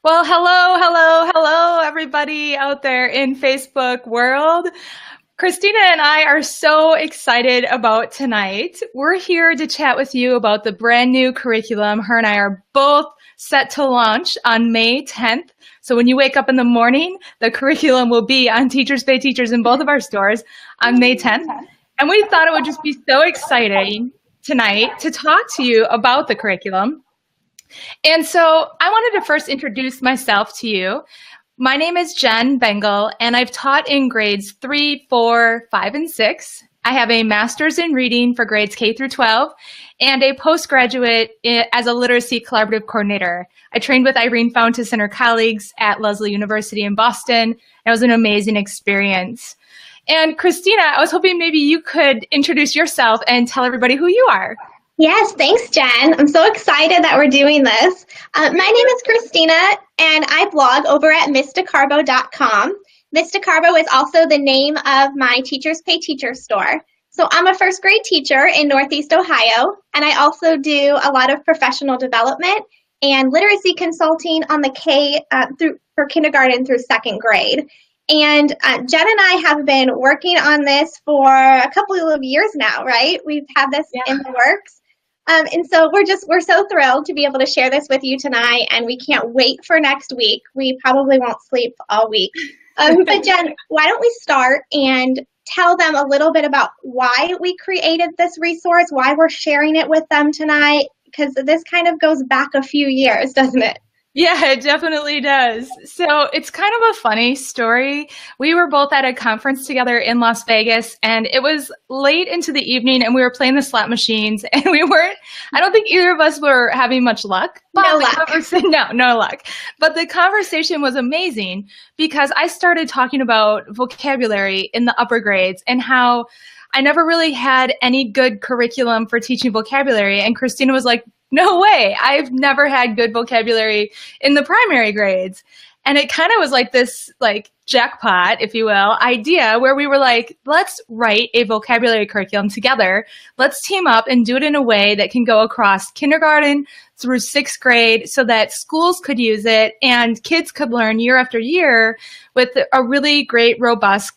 Well, hello, everybody out there in Facebook world. Christina and I are so excited about tonight. We're here to chat with you about the brand new curriculum. Her and I are both set to launch on May 10th. So when you wake up in the morning, the curriculum will be on Teachers Pay Teachers in both of our stores on May 10th. And we thought it would just be so exciting tonight to talk to you about the curriculum. And so I wanted to first introduce myself to you. My name is Jen Bengel, and I've taught in grades 3, 4, 5, and 6. I have a master's in reading for grades K through 12 and a postgraduate as a literacy collaborative coordinator. I trained with Irene Fountas and her colleagues at Lesley University in Boston. It was an amazing experience. And Christina, I was hoping maybe you could introduce yourself and tell everybody who you are. Yes, thanks, Jen. I'm so excited that we're doing this. My name is Christina, and I blog over at MissDecarbo.com. Miss Decarbo is also the name of my Teachers Pay Teachers store. So I'm a first grade teacher in Northeast Ohio, and I also do a lot of professional development and literacy consulting on the for kindergarten through second grade. And Jen and I have been working on this for a couple of years now, right? We've had this in the works. And so we're so thrilled to be able to share this with you tonight, and we can't wait for next week. We probably won't sleep all week. But Jen, why don't we start and tell them a little bit about why we created this resource, why we're sharing it with them tonight, because this kind of goes back a few years, doesn't it? Yeah, it definitely does. So it's kind of a funny story. We were both at a conference together in Las Vegas, and it was late into the evening, and we were playing the slot machines, and I don't think either of us were having much luck. No luck. No luck. But the conversation was amazing because I started talking about vocabulary in the upper grades and how I never really had any good curriculum for teaching vocabulary. And Christina was like, no way. I've never had good vocabulary in the primary grades. And it kind of was like this jackpot, if you will, idea where we were like, let's write a vocabulary curriculum together. Let's team up and do it in a way that can go across kindergarten through sixth grade so that schools could use it and kids could learn year after year with a really great, robust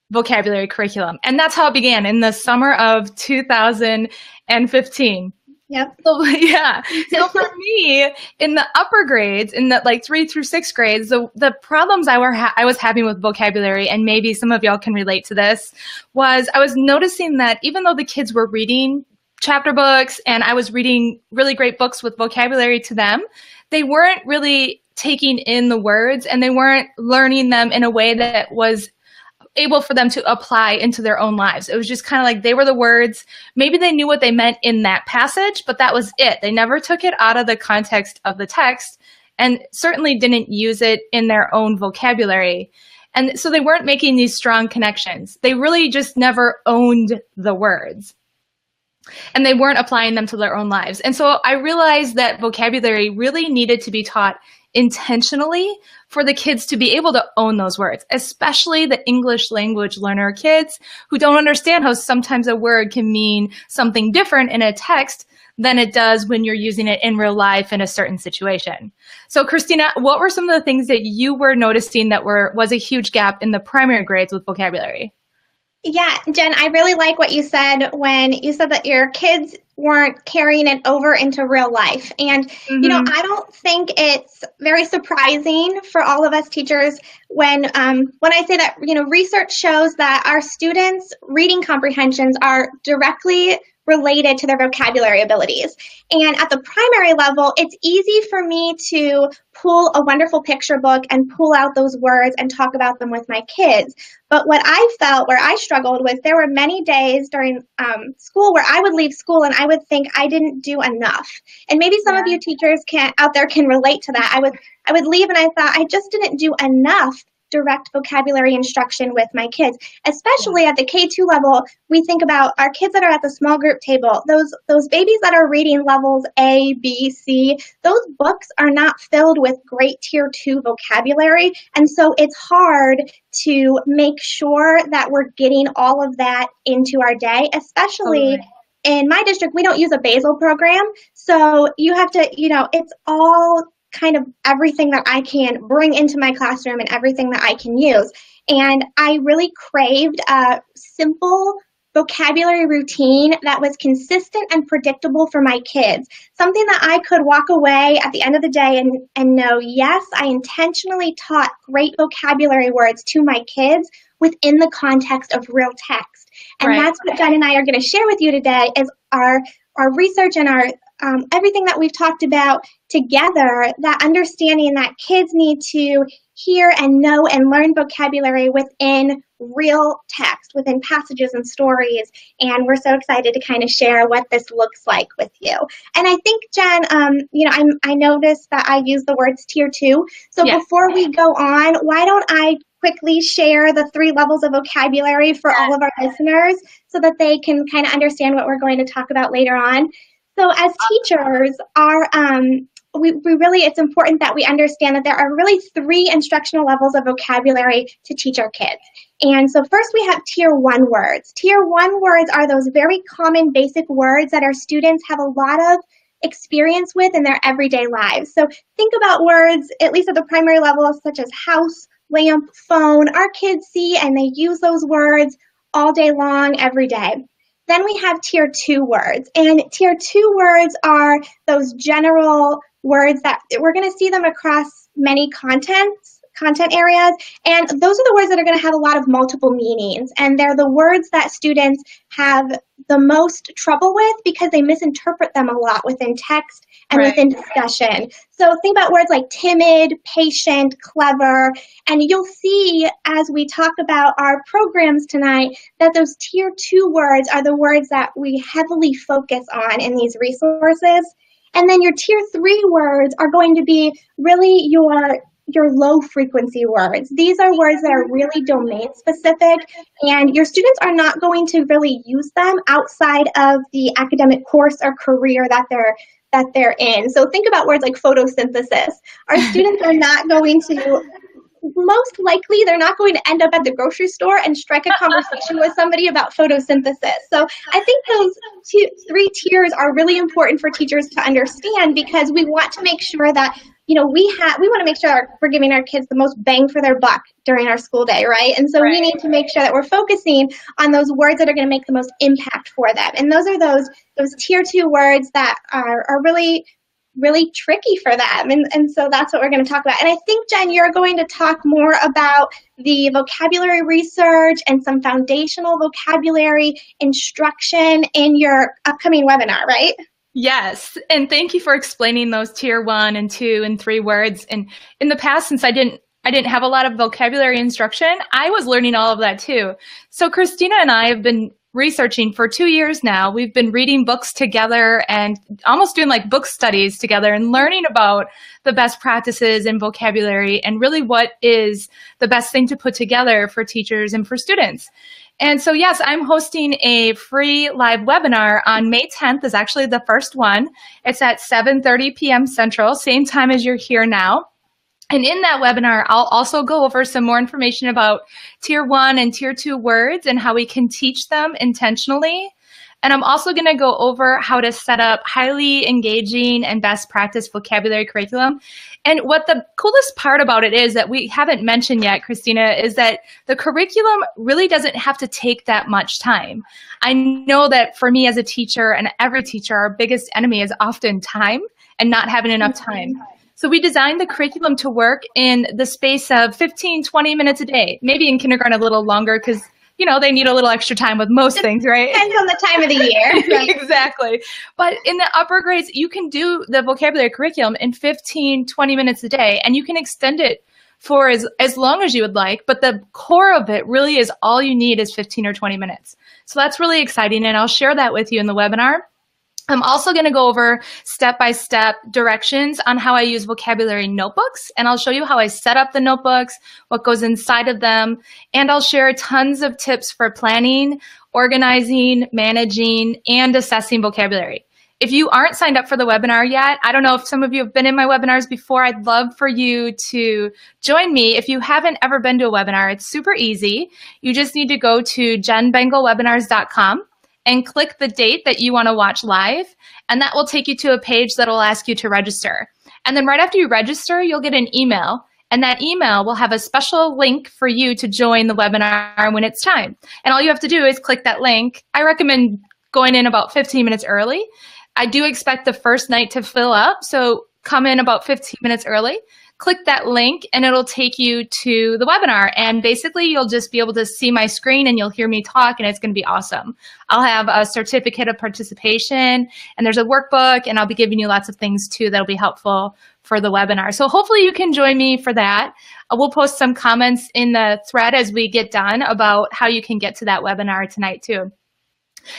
vocabulary curriculum. And that's how it began in the summer of 2015. Yep. So, yeah. So for me, in the upper grades, in the 3 through 6 grades, the problems I was having with vocabulary, and maybe some of y'all can relate to this, was I was noticing that even though the kids were reading chapter books and I was reading really great books with vocabulary to them, they weren't really taking in the words and they weren't learning them in a way that was able for them to apply into their own lives. It was just kind of like they were the words. Maybe they knew what they meant in that passage, but that was it. They never took it out of the context of the text and certainly didn't use it in their own vocabulary. And so they weren't making these strong connections. They really just never owned the words. And they weren't applying them to their own lives. And so I realized that vocabulary really needed to be taught intentionally for the kids to be able to own those words, especially the English language learner kids who don't understand how sometimes a word can mean something different in a text than it does when you're using it in real life in a certain situation. So Christina, what were some of the things that you were noticing that was a huge gap in the primary grades with vocabulary? Yeah, Jen, I really like what you said when you said that your kids weren't carrying it over into real life. And, I don't think it's very surprising for all of us teachers when I say that, research shows that our students' reading comprehensions are directly related to their vocabulary abilities. And at the primary level, it's easy for me to pull a wonderful picture book and pull out those words and talk about them with my kids. But what I felt, where I struggled with, there were many days during school where I would leave school and I would think I didn't do enough. And maybe some of you teachers out there can relate to that. I would leave and I thought I just didn't do enough direct vocabulary instruction with my kids, especially at the K2 level. We think about our kids that are at the small group table, those babies that are reading levels A, B, C, those books are not filled with great tier 2 vocabulary. And so it's hard to make sure that we're getting all of that into our day, especially in my district. We don't use a basal program. So you have to, it's all kind of everything that I can bring into my classroom and everything that I can use. And I really craved a simple vocabulary routine that was consistent and predictable for my kids. Something that I could walk away at the end of the day and know, yes, I intentionally taught great vocabulary words to my kids within the context of real text. And that's what Jen and I are going to share with you today is our research and our everything that we've talked about together, that understanding that kids need to hear and know and learn vocabulary within real text, within passages and stories. And we're so excited to kind of share what this looks like with you. And I think, Jen, I noticed that I use the words tier 2. So before we go on, why don't I quickly share the 3 levels of vocabulary for all of our listeners so that they can kind of understand what we're going to talk about later on. So as teachers, it's important that we understand that there are really 3 instructional levels of vocabulary to teach our kids. And so first we have tier 1 words. Tier 1 words are those very common basic words that our students have a lot of experience with in their everyday lives. So think about words, at least at the primary level, such as house, lamp, phone. Our kids see and they use those words all day long, every day. Then we have tier 2 words, and tier 2 words are those general words that we're going to see them across many content areas, and those are the words that are going to have a lot of multiple meanings, and they're the words that students have the most trouble with because they misinterpret them a lot within text and within discussion. So think about words like timid, patient, clever, and you'll see as we talk about our programs tonight that those tier 2 words are the words that we heavily focus on in these resources. And then your tier 3 words are going to be really your low frequency words. These are words that are really domain specific, and your students are not going to really use them outside of the academic course or career that they're in. So think about words like photosynthesis. Our students are not going to, most likely, they're not going to end up at the grocery store and strike a conversation with somebody about photosynthesis. So I think those 3 tiers are really important for teachers to understand because we want to make sure that we want to make sure we're giving our kids the most bang for their buck during our school day, right? And so we need to make sure that we're focusing on those words that are going to make the most impact for them. And those are those tier 2 words that are really, really tricky for them. And so that's what we're going to talk about. And I think, Jen, you're going to talk more about the vocabulary research and some foundational vocabulary instruction in your upcoming webinar, right? Yes, and thank you for explaining those tier 1 and 2 and 3 words. And in the past, since I didn't have a lot of vocabulary instruction, I was learning all of that too. So Christina and I have been researching for 2 years now. We've been reading books together and almost doing like book studies together and learning about the best practices in vocabulary and really what is the best thing to put together for teachers and for students. And so, yes, I'm hosting a free live webinar on May 10th is actually the first one. It's at 7:30 p.m. Central, same time as you're here now. And in that webinar, I'll also go over some more information about tier 1 and tier 2 words and how we can teach them intentionally. And I'm also going to go over how to set up highly engaging and best practice vocabulary curriculum. And what the coolest part about it is that we haven't mentioned yet, Christina, is that the curriculum really doesn't have to take that much time. I know that for me as a teacher and every teacher, our biggest enemy is often time and not having enough time. So we designed the curriculum to work in the space of 15, 20 minutes a day, maybe in kindergarten a little longer because they need a little extra time with most things, right? Depends on the time of the year. Right? Exactly. But in the upper grades, you can do the vocabulary curriculum in 15, 20 minutes a day, and you can extend it for as long as you would like. But the core of it really is all you need is 15 or 20 minutes. So that's really exciting, and I'll share that with you in the webinar. I'm also going to go over step-by-step directions on how I use vocabulary notebooks, and I'll show you how I set up the notebooks, what goes inside of them, and I'll share tons of tips for planning, organizing, managing, and assessing vocabulary. If you aren't signed up for the webinar yet, I don't know if some of you have been in my webinars before, I'd love for you to join me. If you haven't ever been to a webinar, it's super easy. You just need to go to jenbengelwebinars.com. and click the date that you want to watch live, and that will take you to a page that will ask you to register. And then right after you register, you'll get an email. And that email will have a special link for you to join the webinar when it's time. And all you have to do is click that link. I recommend going in about 15 minutes early. I do expect the first night to fill up, so come in about 15 minutes early. Click that link and it'll take you to the webinar. And basically you'll just be able to see my screen and you'll hear me talk, and it's going to be awesome. I'll have a certificate of participation, and there's a workbook, and I'll be giving you lots of things too that'll be helpful for the webinar. So hopefully you can join me for that. We'll post some comments in the thread as we get done about how you can get to that webinar tonight too.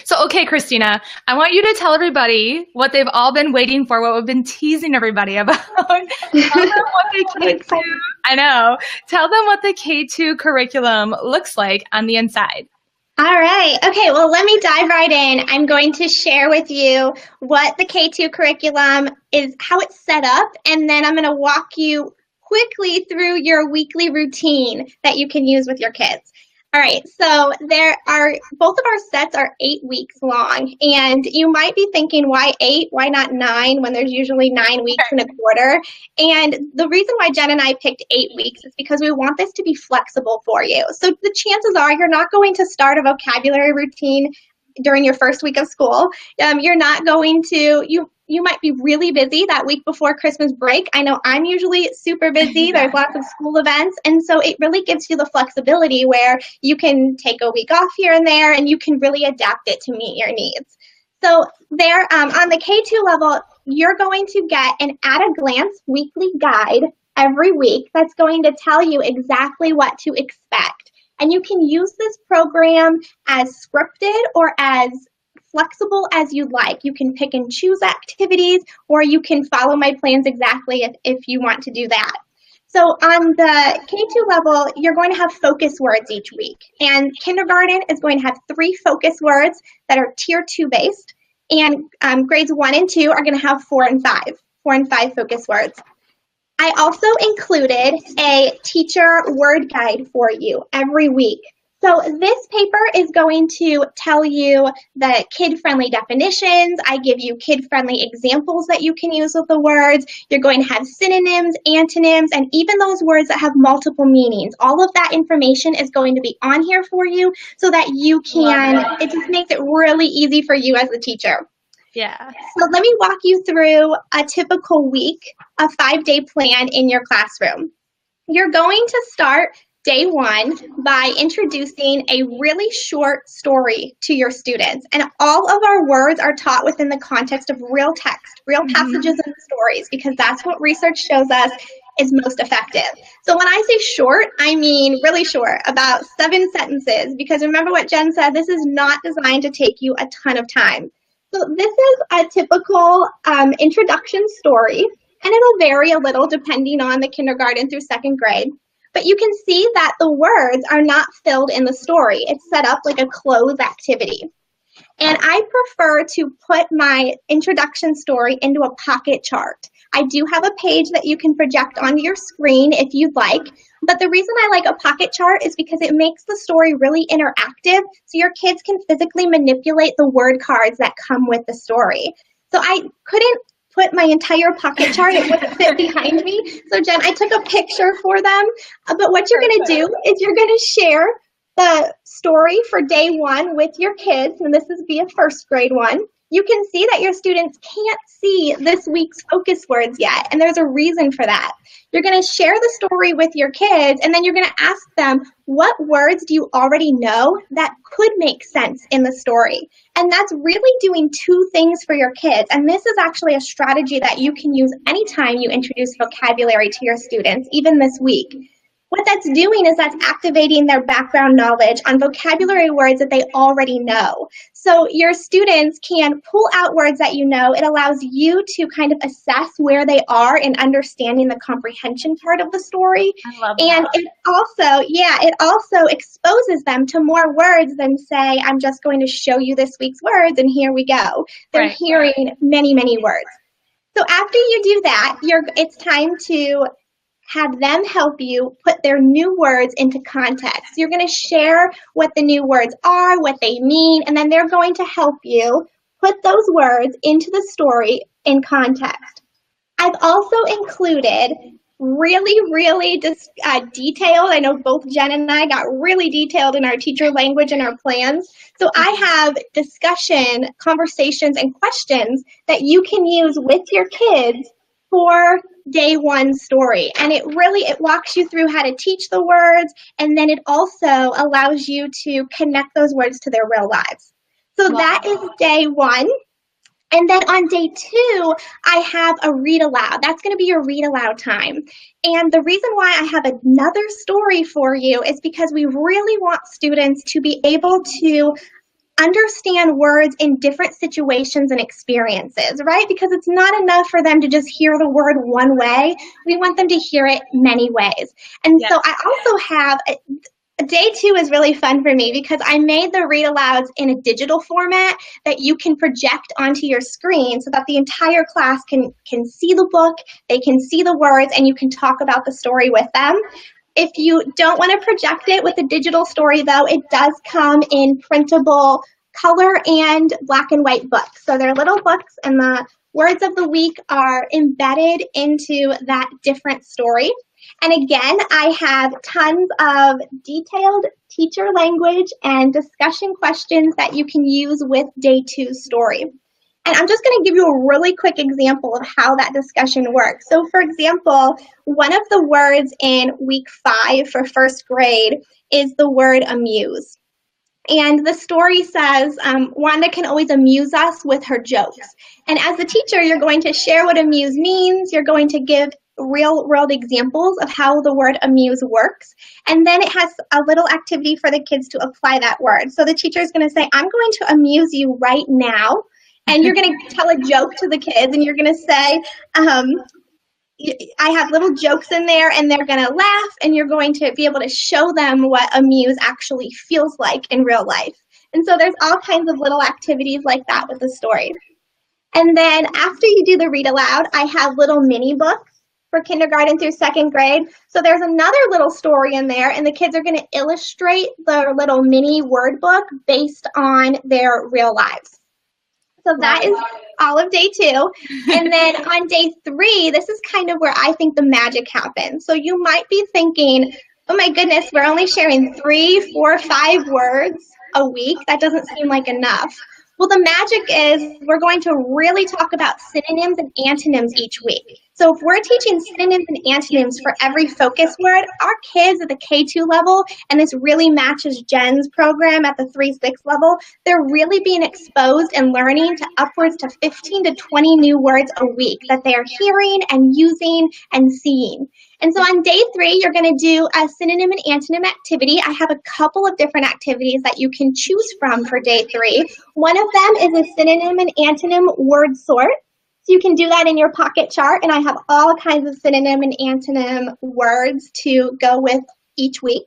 So, okay, Christina, I want you to tell everybody what they've all been waiting for, what we've been teasing everybody about. Tell them what the K2, I know. Tell them what the K2 curriculum looks like on the inside. All right. Okay, well, let me dive right in. I'm going to share with you what the K2 curriculum is, how it's set up, and then I'm going to walk you quickly through your weekly routine that you can use with your kids. All right, so both of our sets are 8 weeks long, and you might be thinking, why 8? Why not 9 when there's usually 9 weeks in a quarter? And the reason why Jen and I picked 8 weeks is because we want this to be flexible for you. So the chances are you're not going to start a vocabulary routine during your first week of school. You're not going to, you might be really busy that week before Christmas break. I know I'm usually super busy. There's lots of school events. And so it really gives you the flexibility where you can take a week off here and there, and you can really adapt it to meet your needs. So there, on the K2 level, you're going to get an at-a-glance weekly guide every week that's going to tell you exactly what to expect. And you can use this program as scripted or as flexible as you like. You can pick and choose activities, or you can follow my plans exactly if you want to do that. So on the K2 level, you're going to have focus words each week. And kindergarten is going to have 3 focus words that are tier 2 based. And grades 1 and 2 are going to have 4 and 5 focus words. I also included a teacher word guide for you every week. So this paper is going to tell you the kid-friendly definitions. I give you kid-friendly examples that you can use with the words. You're going to have synonyms, antonyms, and even those words that have multiple meanings. All of that information is going to be on here for you so that you can, it just makes it really easy for you as a teacher. Yeah. So let me walk you through a typical week, a 5-day plan in your classroom. You're going to start day 1 by introducing a really short story to your students. And all of our words are taught within the context of real text, real passages and stories, because that's what research shows us is most effective. So when I say short, I mean really short, about 7 sentences, because remember what Jen said, this is not designed to take you a ton of time. So this is a typical introduction story, and it'll vary a little depending on the kindergarten through 2nd grade. But you can see that the words are not filled in the story. It's set up like a closed activity. And I prefer to put my introduction story into a pocket chart. I do have a page that you can project onto your screen if you'd like. But the reason I like a pocket chart is because it makes the story really interactive, so your kids can physically manipulate the word cards that come with the story. So I couldn't put my entire pocket chart, it wouldn't fit behind me. So Jen, I took a picture for them. But what you're going to do is you're going to share the story for day 1 with your kids, and this is via 1st grade one. You can see that your students can't see this week's focus words yet, and there's a reason for that. You're going to share the story with your kids, and then you're going to ask them, what words do you already know that could make sense in the story? And that's really doing 2 things for your kids, and this is actually a strategy that you can use anytime you introduce vocabulary to your students, even this week. What that's doing is that's activating their background knowledge on vocabulary words that they already know. So your students can pull out words that you know. It allows you to kind of assess where they are in understanding the comprehension part of the story. I love and that. it also exposes them to more words than say, I'm just going to show you this week's words and here we go. They're hearing many, many words. So after you do that, it's time to have them help you put their new words into context. You're going to share what the new words are, what they mean, and then they're going to help you put those words into the story in context. I've also included really detailed. I know both Jen and I got really detailed in our teacher language and our plans. So I have discussion, conversations, and questions that you can use with your kids for day one story. And it walks you through how to teach the words, and then it also allows you to connect those words to their real lives. So that is day one. And then on day two, I have a read aloud. That's going to be your read aloud time. And the reason why I have another story for you is because we really want students to be able to understand words in different situations and experiences, right? Because it's not enough for them to just hear the word one way. We want them to hear it many ways. And so I also have day two is really fun for me because I made the read alouds in a digital format that you can project onto your screen so that the entire class can see the book, they can see the words, and you can talk about the story with them. If you don't want to project it with a digital story, though, it does come in printable color and black and white books. So they're little books, and the words of the week are embedded into that different story. And again, I have tons of detailed teacher language and discussion questions that you can use with day two's story. And I'm just going to give you a really quick example of how that discussion works. So for example, one of the words in week 5 for first grade is the word amuse. And the story says, Wanda can always amuse us with her jokes. And as the teacher, you're going to share what amuse means. You're going to give real-world examples of how the word amuse works. And then it has a little activity for the kids to apply that word. So the teacher is going to say, I'm going to amuse you right now. And you're going to tell a joke to the kids, and you're going to say, I have little jokes in there, and they're going to laugh, and you're going to be able to show them what amuse actually feels like in real life. And so there's all kinds of little activities like that with the story. And then after you do the read aloud, I have little mini books for kindergarten through second grade. So there's another little story in there, and the kids are going to illustrate their little mini word book based on their real lives. So that is all of day two. And then on day 3, this is kind of where I think the magic happens. So you might be thinking, oh my goodness, we're only sharing 3, 4, 5 words a week. That doesn't seem like enough. Well, the magic is we're going to really talk about synonyms and antonyms each week. So if we're teaching synonyms and antonyms for every focus word, our kids at the K2 level, and this really matches Jen's program at the 3-6 level, they're really being exposed and learning to upwards to 15 to 20 new words a week that they are hearing and using and seeing. And so on day 3, you're going to do a synonym and antonym activity. I have a couple of different activities that you can choose from for day 3. One of them is a synonym and antonym word sort. So you can do that in your pocket chart, and I have all kinds of synonym and antonym words to go with each week.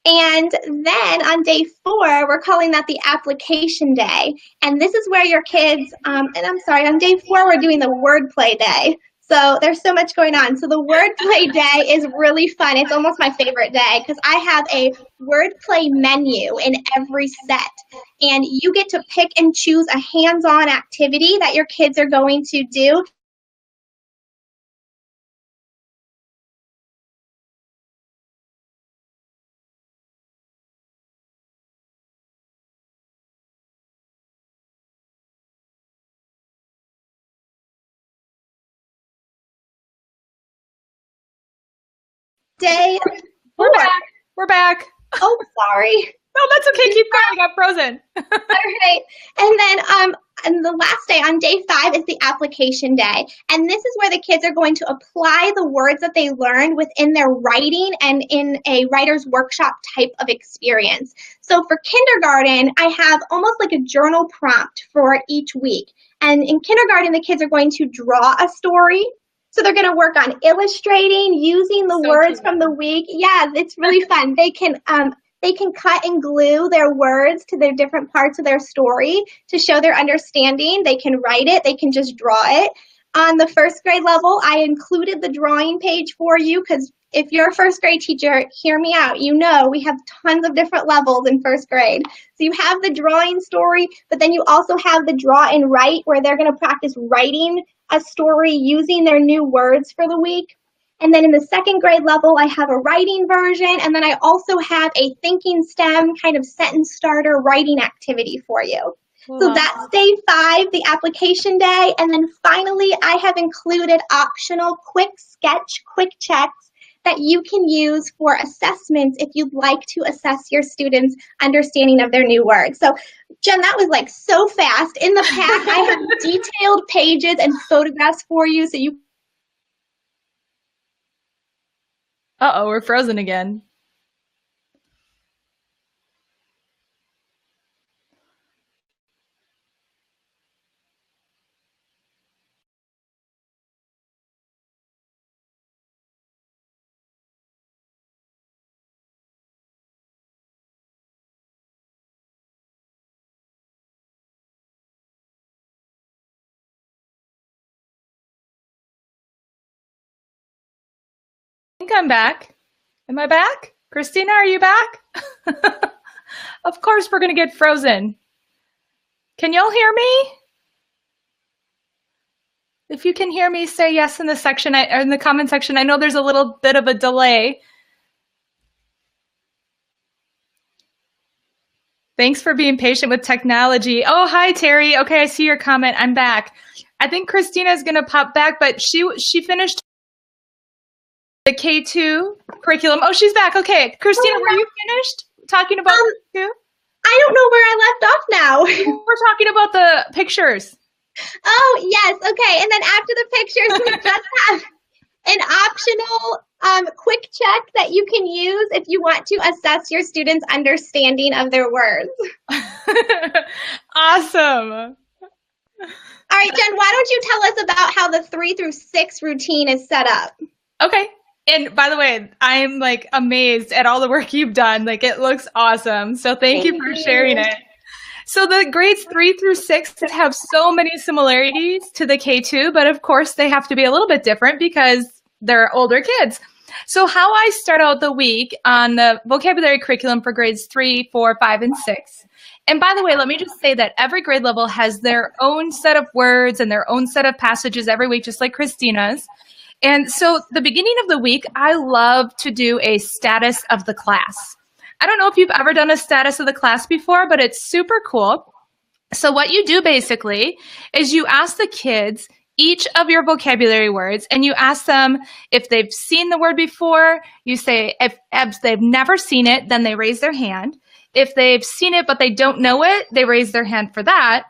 And then on day 4, we're calling that the application day. And this is where your kids, on day 4, we're doing the wordplay day. So there's so much going on. So the wordplay day is really fun. It's almost my favorite day because I have a wordplay menu in every set. And you get to pick and choose a hands-on activity that your kids are going to do. Day 4. We're back. Oh, sorry. No, that's okay. Keep going. I got frozen. All right. And then and the last day on day 5 is the application day. And this is where the kids are going to apply the words that they learned within their writing and in a writer's workshop type of experience. So for kindergarten, I have almost like a journal prompt for each week. And in kindergarten, the kids are going to draw a story. So they're going to work on illustrating, using the words from the week. Yeah, it's really fun. They can cut and glue their words to their different parts of their story to show their understanding. They can write it. They can just draw it. On the first grade level, I included the drawing page for you because if you're a first grade teacher, hear me out. You know we have tons of different levels in first grade. So you have the drawing story, but then you also have the draw and write where they're going to practice writing a story using their new words for the week. And then in the second grade level, I have a writing version. And then I also have a thinking STEM kind of sentence starter writing activity for you. Wow. So that's day 5, the application day. And then finally, I have included optional quick sketch, quick checks that you can use for assessments if you'd like to assess your students' understanding of their new words. So, Jen, that was like so fast. In the pack, I have detailed pages and photographs for you so you. Uh-oh, we're frozen again. I think I'm back. Am I back? Christina, are you back? Of course we're going to get frozen. Can y'all hear me? If you can hear me, say yes in the section, or in the comment section. I know there's a little bit of a delay. Thanks for being patient with technology. Oh, hi, Terry. Okay, I see your comment. I'm back. I think Christina is going to pop back, but she finished the K2 curriculum. Oh, she's back. Okay. Christina, were you finished talking about K2? I don't know where I left off now. We're talking about the pictures. Oh, yes. Okay. And then after the pictures, we just have an optional quick check that you can use if you want to assess your students' understanding of their words. Awesome. All right, Jen, why don't you tell us about how the 3 through 6 routine is set up? Okay. And by the way, I'm like amazed at all the work you've done. Like it looks awesome. So thank you for sharing it. So the grades 3 through 6 have so many similarities to the K2, but of course they have to be a little bit different because they're older kids. So how I start out the week on the vocabulary curriculum for grades 3, 4, 5, and 6. And by the way, let me just say that every grade level has their own set of words and their own set of passages every week, just like Christina's. And so the beginning of the week, I love to do a status of the class. I don't know if you've ever done a status of the class before, but it's super cool. So what you do basically is you ask the kids each of your vocabulary words, and you ask them if they've seen the word before. You say if they've never seen it, then they raise their hand. If they've seen it but they don't know it, they raise their hand for that.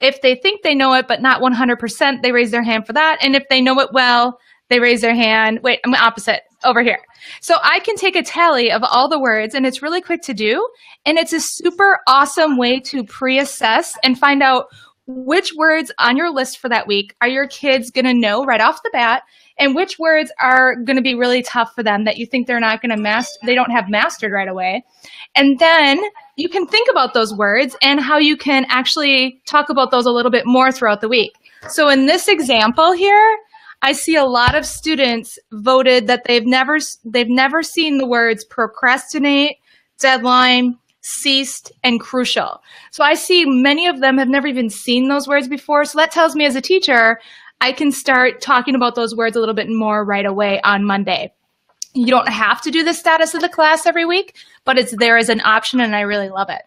If they think they know it but not 100%, they raise their hand for that. And if they know it well, they raise their hand. Wait, I'm opposite over here. So I can take a tally of all the words, and it's really quick to do. And it's a super awesome way to pre-assess and find out which words on your list for that week are your kids going to know right off the bat, and which words are going to be really tough for them that you think they're not going to master, they don't have mastered right away. And then you can think about those words and how you can actually talk about those a little bit more throughout the week. So in this example here, I see a lot of students voted that they've never seen the words procrastinate, deadline, ceased, and crucial. So I see many of them have never even seen those words before. So that tells me as a teacher, I can start talking about those words a little bit more right away on Monday. You don't have to do the status of the class every week, but it's there as an option, and I really love it.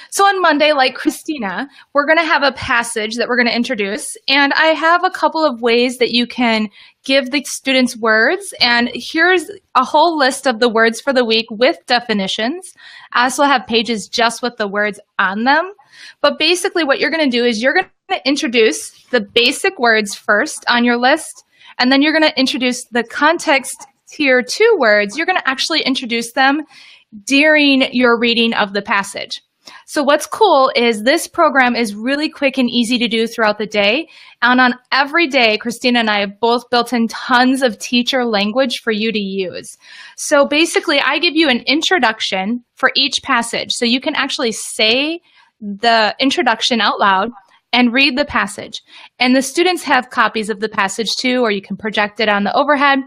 So on Monday, like Christina, we're going to have a passage that we're going to introduce, and I have a couple of ways that you can give the students words, and here's a whole list of the words for the week with definitions. I also have pages just with the words on them, but basically what you're going to do is you're going to introduce the basic words first on your list, and then you're going to introduce the context tier 2 words. You're going to actually introduce them during your reading of the passage. So what's cool is this program is really quick and easy to do throughout the day. And on every day, Christina and I have both built in tons of teacher language for you to use. So basically, I give you an introduction for each passage. So you can actually say the introduction out loud and read the passage. And the students have copies of the passage too, or you can project it on the overhead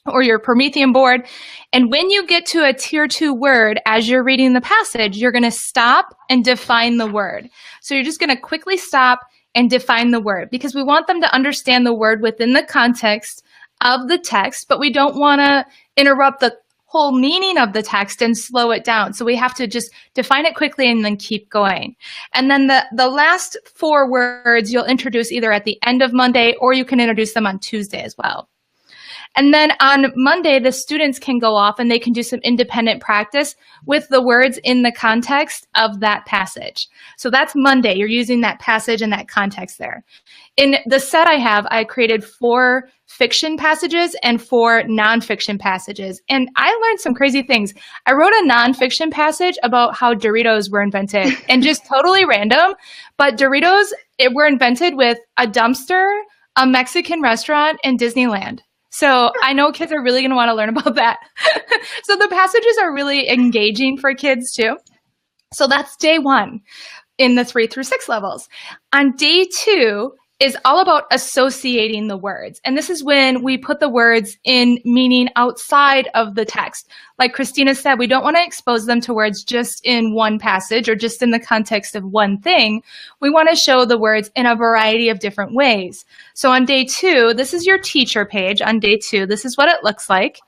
or your Promethean board. And when you get to a tier 2 word, as you're reading the passage, you're going to stop and define the word. So you're just going to quickly stop and define the word, because we want them to understand the word within the context of the text, but we don't want to interrupt the whole meaning of the text and slow it down. So we have to just define it quickly and then keep going. And then the last 4 words you'll introduce either at the end of Monday, or you can introduce them on Tuesday as well. And then on Monday, the students can go off and they can do some independent practice with the words in the context of that passage. So that's Monday. You're using that passage and that context there. In the set I created 4 fiction passages and 4 nonfiction passages. And I learned some crazy things. I wrote a nonfiction passage about how Doritos were invented, and just totally random. But Doritos were invented with a dumpster, a Mexican restaurant, and Disneyland. So I know kids are really going to want to learn about that. So the passages are really engaging for kids too. So that's day 1 in the 3 through 6 levels. On day 2 is all about associating the words. And this is when we put the words in meaning outside of the text. Like Christina said, we don't want to expose them to words just in one passage or just in the context of one thing. We want to show the words in a variety of different ways. So on day 2, this is your teacher page. On day 2, this is what it looks like.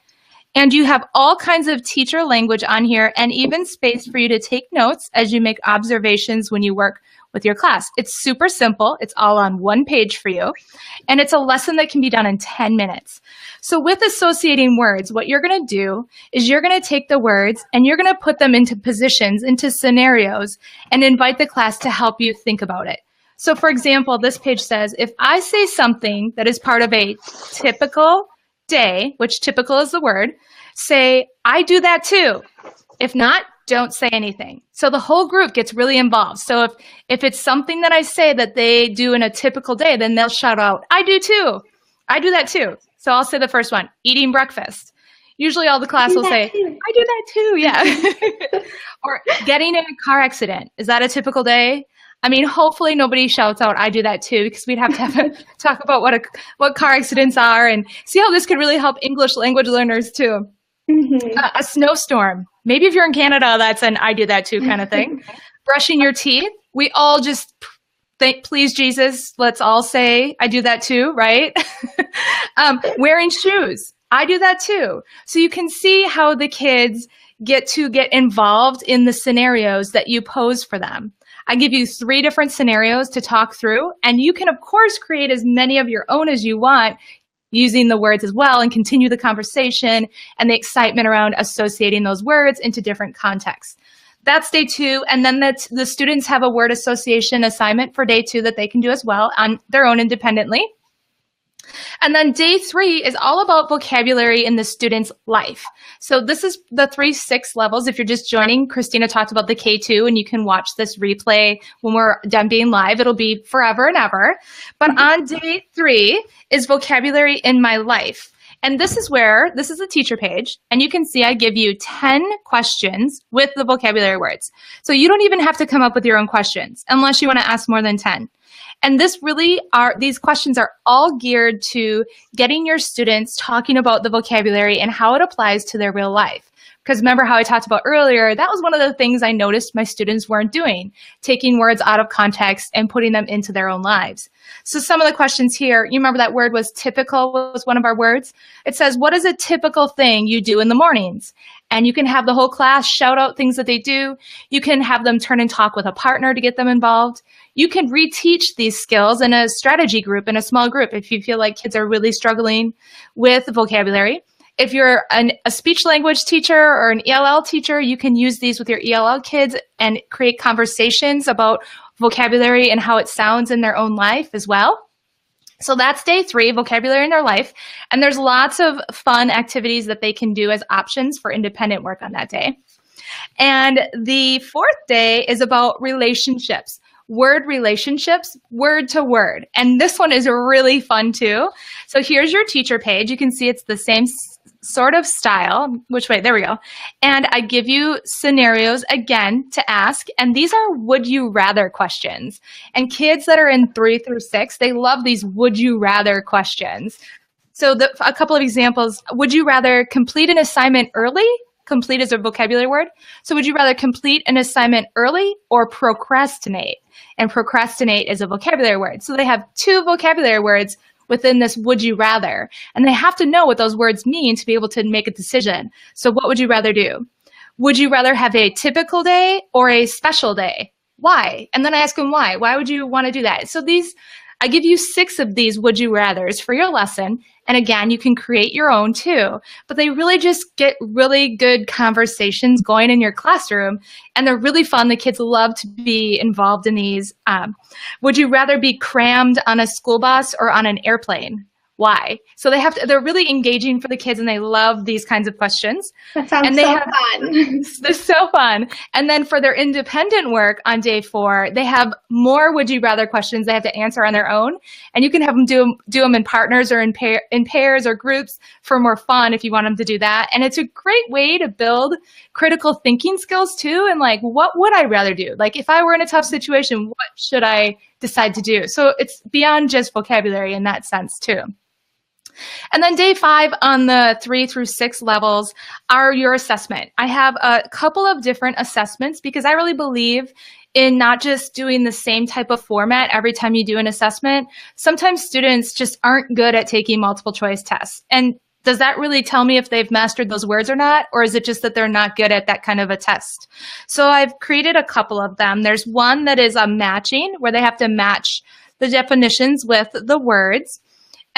And you have all kinds of teacher language on here, and even space for you to take notes as you make observations when you work with your class. It's super simple. It's all on one page for you. And it's a lesson that can be done in 10 minutes. So with associating words, what you're going to do is you're going to take the words and you're going to put them into positions, into scenarios, and invite the class to help you think about it. So for example, this page says, if I say something that is part of a typical day, which typical is the word, say, I do that too. If not, don't say anything. So the whole group gets really involved. So if it's something that I say that they do in a typical day, then they'll shout out, I do too. I do that too. So I'll say the first one, eating breakfast. Usually all the class will say, I do that too. Yeah. Or getting in a car accident. Is that a typical day? I mean, hopefully nobody shouts out, I do that too, because we'd have to talk about what car accidents are and see how this could really help English language learners too. Mm-hmm. A snowstorm. Maybe if you're in Canada, that's an I do that too kind of thing. Brushing your teeth. We all just please Jesus, let's all say I do that too, right? Wearing shoes. I do that too. So you can see how the kids get involved in the scenarios that you pose for them. I give you 3 different scenarios to talk through, and you can, of course, create as many of your own as you want using the words as well and continue the conversation and the excitement around associating those words into different contexts. That's day 2, and then the students have a word association assignment for day 2 that they can do as well on their own independently. And then day 3 is all about vocabulary in the student's life. So this is the 3-6 levels. If you're just joining, Christina talked about the K2, and you can watch this replay when we're done being live. It'll be forever and ever. But on day 3 is vocabulary in my life. And this is the teacher page, and you can see I give you 10 questions with the vocabulary words. So you don't even have to come up with your own questions unless you want to ask more than 10. And these questions are all geared to getting your students talking about the vocabulary and how it applies to their real life. Because remember how I talked about earlier, that was one of the things I noticed my students weren't doing, taking words out of context and putting them into their own lives. So some of the questions here, you remember that word was typical was one of our words. It says, what is a typical thing you do in the mornings? And you can have the whole class shout out things that they do. You can have them turn and talk with a partner to get them involved. You can reteach these skills in a strategy group, in a small group, if you feel like kids are really struggling with vocabulary. If you're a speech language teacher or an ELL teacher, you can use these with your ELL kids and create conversations about vocabulary and how it sounds in their own life as well. So that's day 3, vocabulary in their life. And there's lots of fun activities that they can do as options for independent work on that day. And the 4th day is about relationships. Word relationships, word to word. And this one is really fun too. So here's your teacher page. You can see it's the same sort of style. Which way? There we go. And I give you scenarios again to ask. And these are would you rather questions. And kids that are in 3 through 6, they love these would you rather questions. So a couple of examples. Would you rather complete an assignment early Complete is a vocabulary word. So would you rather complete an assignment early or procrastinate? And procrastinate is a vocabulary word. So they have 2 vocabulary words within this would you rather. And they have to know what those words mean to be able to make a decision. So what would you rather do? Would you rather have a typical day or a special day? Why? And then I ask them why. Why would you want to do that? So I give you 6 of these would you rathers for your lesson. And again, you can create your own too. But they really just get really good conversations going in your classroom. And they're really fun. The kids love to be involved in these. Would you rather be crammed on a school bus or on an airplane? Why? So they're really engaging for the kids and they love these kinds of questions. That sounds fun. They're so fun. And then for their independent work on day 4, they have more would you rather questions they have to answer on their own. And you can have them do them in partners or in pairs or groups for more fun if you want them to do that. And it's a great way to build critical thinking skills too. And like, what would I rather do? Like if I were in a tough situation, what should I decide to do? So it's beyond just vocabulary in that sense too. And then day 5 on the 3 through 6 levels are your assessment. I have a couple of different assessments because I really believe in not just doing the same type of format every time you do an assessment. Sometimes students just aren't good at taking multiple choice tests. And does that really tell me if they've mastered those words or not? Or is it just that they're not good at that kind of a test? So I've created a couple of them. There's one that is a matching where they have to match the definitions with the words.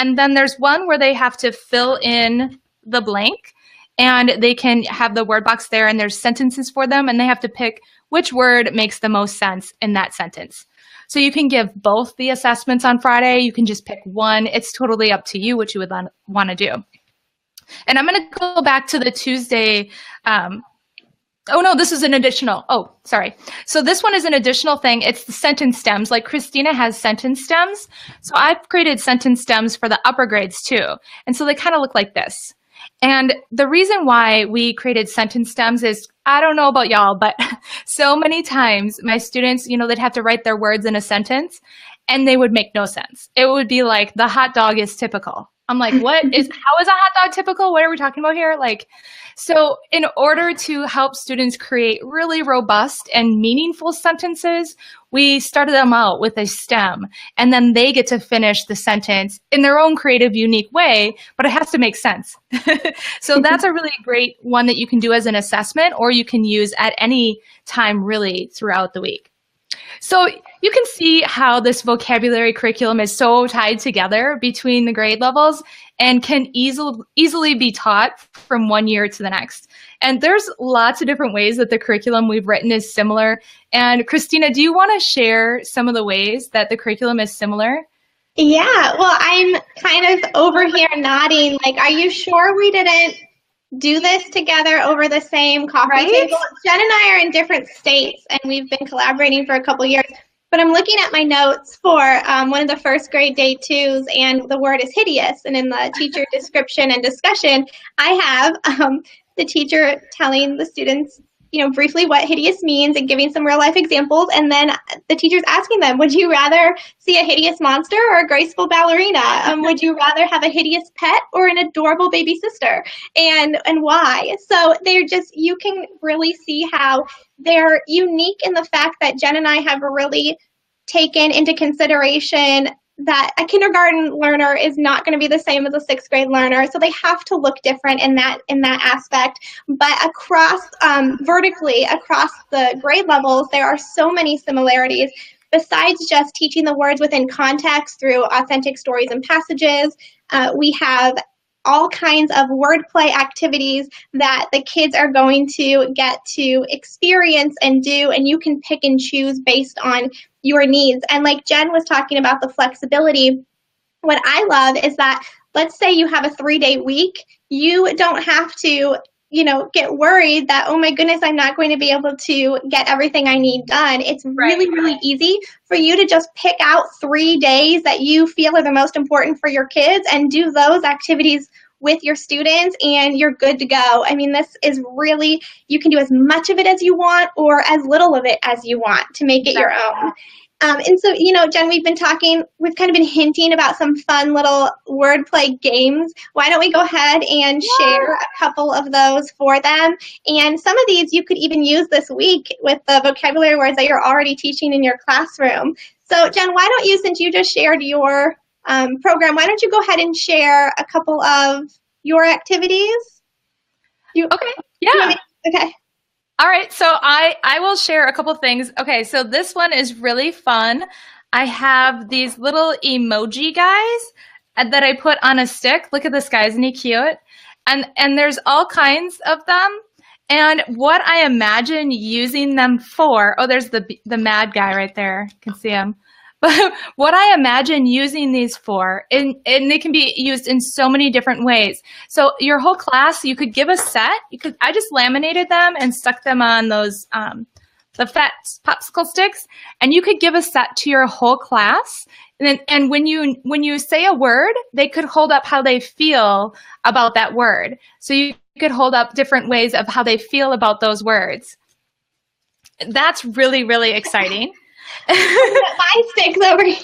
And then there's one where they have to fill in the blank and they can have the word box there and there's sentences for them and they have to pick which word makes the most sense in that sentence. So you can give both the assessments on Friday. You can just pick one. It's totally up to you what you would want to do. And I'm going to go back to the Tuesday. Oh, no, this is an additional. Oh, sorry. So this one is an additional thing. It's the sentence stems. Like Christina has sentence stems. So I've created sentence stems for the upper grades too. And so they kind of look like this. And the reason why we created sentence stems is, I don't know about y'all, but so many times my students, they'd have to write their words in a sentence and they would make no sense. It would be like, the hot dog is typical. I'm like, how is a hot dog typical? What are we talking about here? So in order to help students create really robust and meaningful sentences, we started them out with a stem, and then they get to finish the sentence in their own creative, unique way, but it has to make sense. So that's a really great one that you can do as an assessment, or you can use at any time really throughout the week. So you can see how this vocabulary curriculum is so tied together between the grade levels and can easily be taught from one year to the next. And there's lots of different ways that the curriculum we've written is similar. And Christina, do you want to share some of the ways that the curriculum is similar? Yeah, well, I'm kind of over here nodding, like, are you sure we didn't do this together over the same coffee table? Jen and I are in different states, and we've been collaborating for a couple years. But I'm looking at my notes for one of the first grade day 2s, and the word is hideous. And in the teacher description and discussion, I have the teacher telling the students, briefly what hideous means and giving some real life examples. And then the teacher's asking them, would you rather see a hideous monster or a graceful ballerina? Would you rather have a hideous pet or an adorable baby sister? And why? So you can really see how they're unique in the fact that Jen and I have really taken into consideration that a kindergarten learner is not going to be the same as a 6th grade learner. So they have to look different in that aspect. But vertically across the grade levels, there are so many similarities. Besides just teaching the words within context through authentic stories and passages, we have all kinds of wordplay activities that the kids are going to get to experience and do, and you can pick and choose based on your needs. And like Jen was talking about the flexibility, what I love is that, let's say you have a 3-day week, you don't have to get worried that, oh my goodness, I'm not going to be able to get everything I need done. It's really, really easy for you to just pick out 3 days that you feel are the most important for your kids and do those activities with your students and you're good to go. I mean, this is really, you can do as much of it as you want or as little of it as you want to make it your own. And so, Jen, we've kind of been hinting about some fun little wordplay games. Why don't we go ahead and share a couple of those for them? And some of these you could even use this week with the vocabulary words that you're already teaching in your classroom. So, Jen, why don't you, since you just shared your program, why don't you go ahead and share a couple of your activities? Okay. Yeah. Okay. All right, so I will share a couple things. Okay, so this one is really fun. I have these little emoji guys that I put on a stick. Look at this guy, isn't he cute? And there's all kinds of them. And what I imagine using them for, oh, there's the mad guy right there. You can see him. But what I imagine using these for, and they can be used in so many different ways. So your whole class, you could give a set. I just laminated them and stuck them on those the fat popsicle sticks, and you could give a set to your whole class. And when you say a word, they could hold up how they feel about that word. So you could hold up different ways of how they feel about those words. That's really, really exciting. My sticks over here.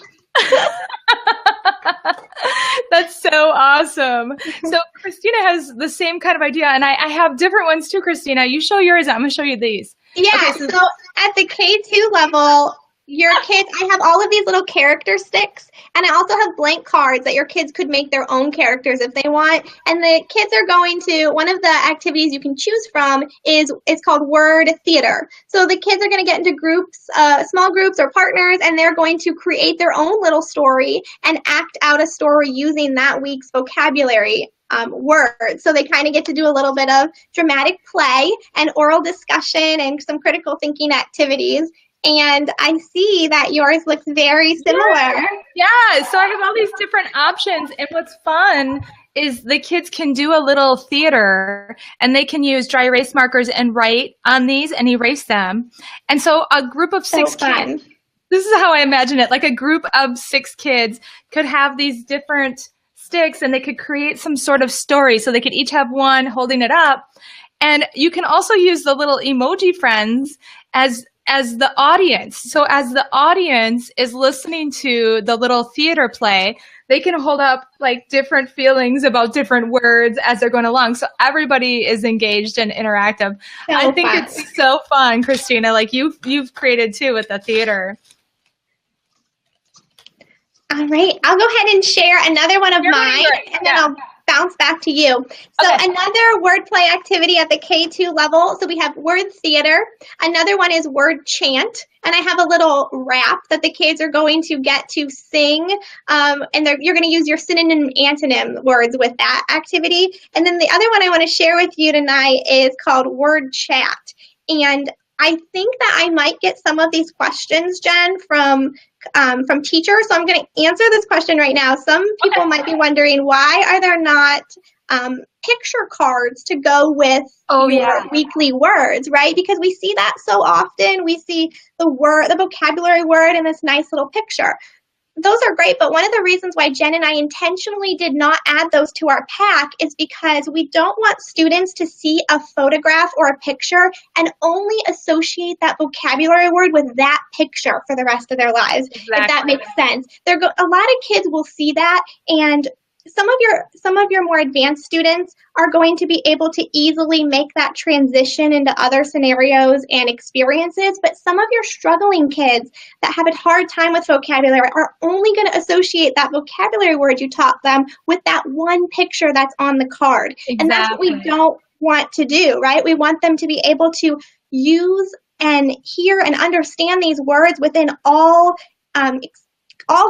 That's so awesome. So Christina has the same kind of idea, and I have different ones too, Christina. You show yours. I'm going to show you these. Yeah, okay, so at the K2 level, your kids, I have all of these little character sticks, and I also have blank cards that your kids could make their own characters if they want. And the kids are going to, one of the activities you can choose from it's called word theater. So the kids are going to get into groups, small groups or partners, and they're going to create their own little story and act out a story using that week's vocabulary words. So they kind of get to do a little bit of dramatic play and oral discussion and some critical thinking activities. And I see that yours looks very similar. Yeah, so I have all these different options. And what's fun is the kids can do a little theater, and they can use dry erase markers and write on these and erase them. And so a group of six kids, this is how I imagine it, like a group of 6 kids could have these different sticks, and they could create some sort of story. So they could each have one holding it up. And you can also use the little emoji friends as the audience. So as the audience is listening to the little theater play, they can hold up like different feelings about different words as they're going along. So everybody is engaged and interactive. So I think fun. It's so fun, Christina, like you've created too with the theater. All right, I'll go ahead and share another one of mine, and then I'll bounce back to you. So another wordplay activity at the K2 level. So we have word theater. Another one is word chant. And I have a little rap that the kids are going to get to sing. And you're going to use your synonym antonym words with that activity. And then the other one I want to share with you tonight is called word chat. And I think that I might get some of these questions, Jen, from teachers. So I'm going to answer this question right now. Some people might be wondering, why are there not picture cards to go with your weekly words, right? Because we see that so often. We see the vocabulary word in this nice little picture. Those are great, but one of the reasons why Jen and I intentionally did not add those to our pack is because we don't want students to see a photograph or a picture and only associate that vocabulary word with that picture for the rest of their lives, if that makes sense. A lot of kids will see that, and some of your more advanced students are going to be able to easily make that transition into other scenarios and experiences, but some of your struggling kids that have a hard time with vocabulary are only going to associate that vocabulary word you taught them with that one picture that's on the card. Exactly. And that's what we don't want to do, right? We want them to be able to use and hear and understand these words within all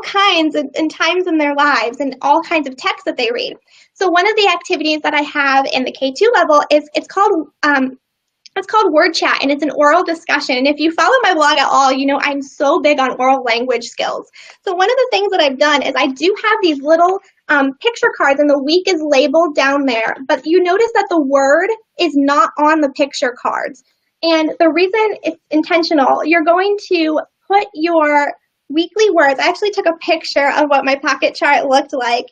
kinds and times in their lives and all kinds of texts that they read. So one of the activities that I have in the K2 level is it's called word chat, and it's an oral discussion. And if you follow my blog at all, you know I'm so big on oral language skills. So one of the things that I've done is I do have these little picture cards, and the week is labeled down there, but you notice that the word is not on the picture cards. And the reason it's intentional, you're going to put your weekly words. I actually took a picture of what my pocket chart looked like.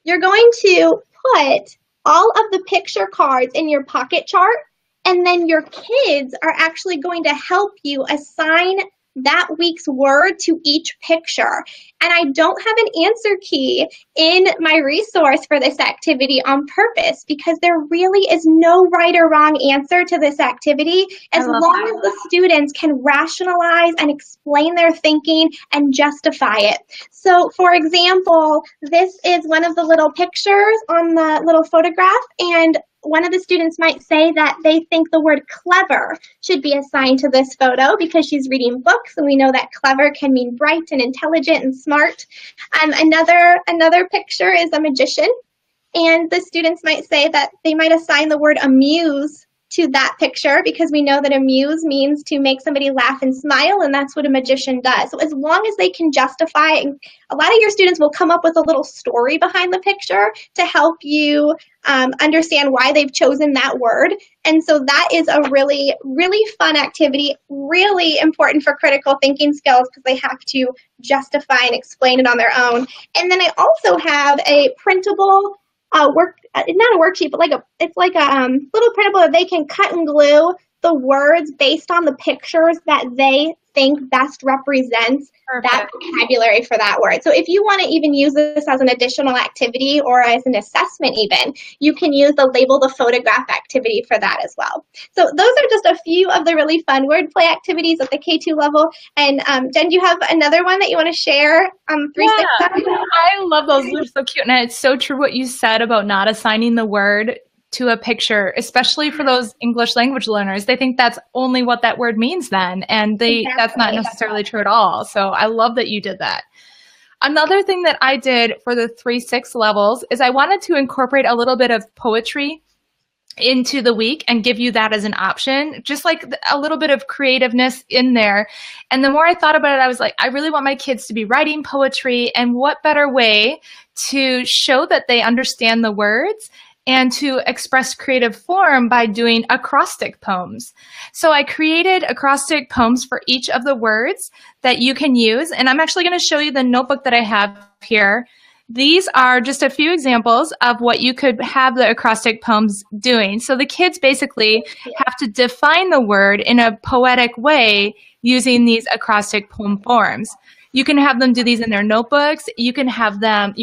You're going to put all of the picture cards in your pocket chart, and then your kids are actually going to help you assign that week's word to each picture. And I don't have an answer key in my resource for this activity on purpose, because there really is no right or wrong answer to this activity as long as the students can rationalize and explain their thinking and justify it. So, for example, this is one of the little pictures on the little photograph, and one of the students might say that they think the word clever should be assigned to this photo because she's reading books, and we know that clever can mean bright and intelligent and smart. Another picture is a magician, and the students might say that they might assign the word amuse to that picture because we know that amuse means to make somebody laugh and smile, and that's what a magician does. So as long as they can justify, and a lot of your students will come up with a little story behind the picture to help you understand why they've chosen that word. And so that is a really, really fun activity, really important for critical thinking skills because they have to justify and explain it on their own. And then I also have a printable not a worksheet, but it's like a little printable that they can cut and glue the words based on the pictures that they think best represents that vocabulary for that word. So if you want to even use this as an additional activity or as an assessment even, you can use the label the photograph activity for that as well. So those are just a few of the really fun wordplay activities at the K2 level. And Jen, do you have another one that you want to share? 3-6-7? I love those. They're so cute. And it's so true what you said about not assigning the word to a picture, especially for those English language learners. They think that's only what that word means then, and that's not necessarily true at all. So I love that you did that. Another thing that I did for the 3-6 levels is I wanted to incorporate a little bit of poetry into the week and give you that as an option, just like a little bit of creativeness in there. And the more I thought about it, I was like, I really want my kids to be writing poetry, and what better way to show that they understand the words and to express creative form by doing acrostic poems. So I created acrostic poems for each of the words that you can use. And I'm actually going to show you the notebook that I have here. These are just a few examples of what you could have the acrostic poems doing. So the kids basically have to define the word in a poetic way using these acrostic poem forms. You can have them do these in their notebooks. You can have them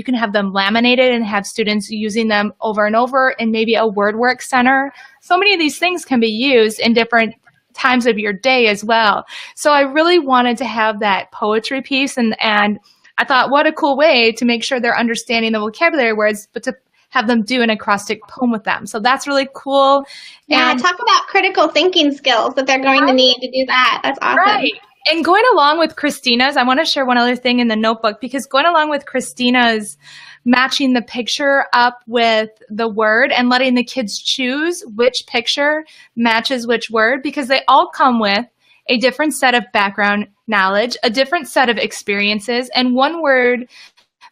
laminated and have students using them over and over in maybe a word work center. So many of these things can be used in different times of your day as well. So I really wanted to have that poetry piece, and I thought, what a cool way to make sure they're understanding the vocabulary words, but to have them do an acrostic poem with them. So that's really cool. Yeah, and talk about critical thinking skills that they're going to need to do that. That's awesome. Right. And going along with Christina's, I want to share one other thing in the notebook, because going along with Christina's matching the picture up with the word and letting the kids choose which picture matches which word, because they all come with a different set of background knowledge, a different set of experiences, and one word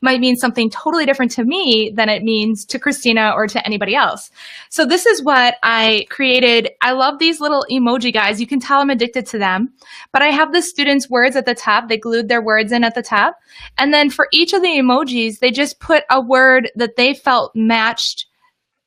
might mean something totally different to me than it means to Christina or to anybody else. So this is what I created. I love these little emoji guys. You can tell I'm addicted to them. But I have the students' words at the top. They glued their words in at the top. And then for each of the emojis, they just put a word that they felt matched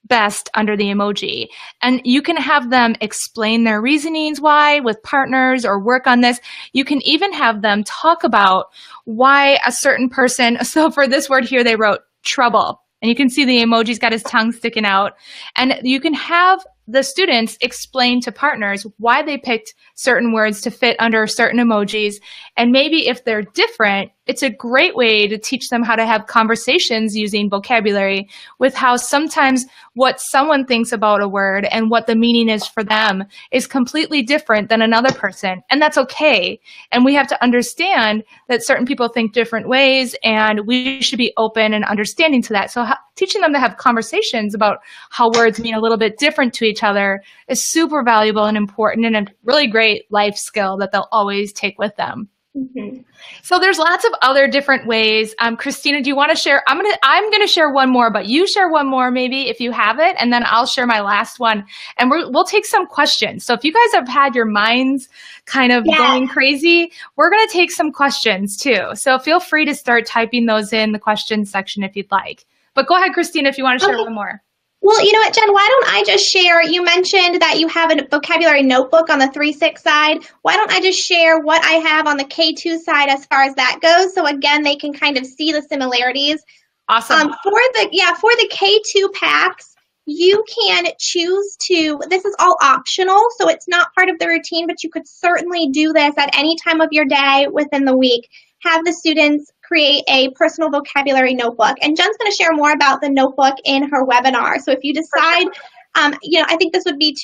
best under the emoji. And you can have them explain their reasonings why with partners or work on this. You can even have them talk about why a certain person, so for this word here, they wrote trouble. And you can see the emoji's got his tongue sticking out. And you can have the students explain to partners why they picked certain words to fit under certain emojis. And maybe if they're different, it's a great way to teach them how to have conversations using vocabulary with how sometimes what someone thinks about a word and what the meaning is for them is completely different than another person. And that's okay. And we have to understand that certain people think different ways, and we should be open and understanding to that. So teaching them to have conversations about how words mean a little bit different to each other is super valuable and important, and a really great life skill that they'll always take with them. Mm-hmm. So there's lots of other different ways. Christina, do you want to share? I'm gonna share one more, but you share one more maybe if you have it, and then I'll share my last one, and we'll take some questions. So if you guys have had your minds kind of going crazy, we're gonna take some questions too. So feel free to start typing those in the questions section if you'd like. But go ahead, Christina, if you want to share one more. Well, you know what, Jen, why don't I just share, you mentioned that you have a vocabulary notebook on the 3-6 side. Why don't I just share what I have on the K2 side as far as that goes? So again, they can kind of see the similarities. Awesome. For the K2 packs, you can choose to, this is all optional, so it's not part of the routine, but you could certainly do this at any time of your day within the week. Have the students create a personal vocabulary notebook. And Jen's going to share more about the notebook in her webinar. So if you decide, I think this would be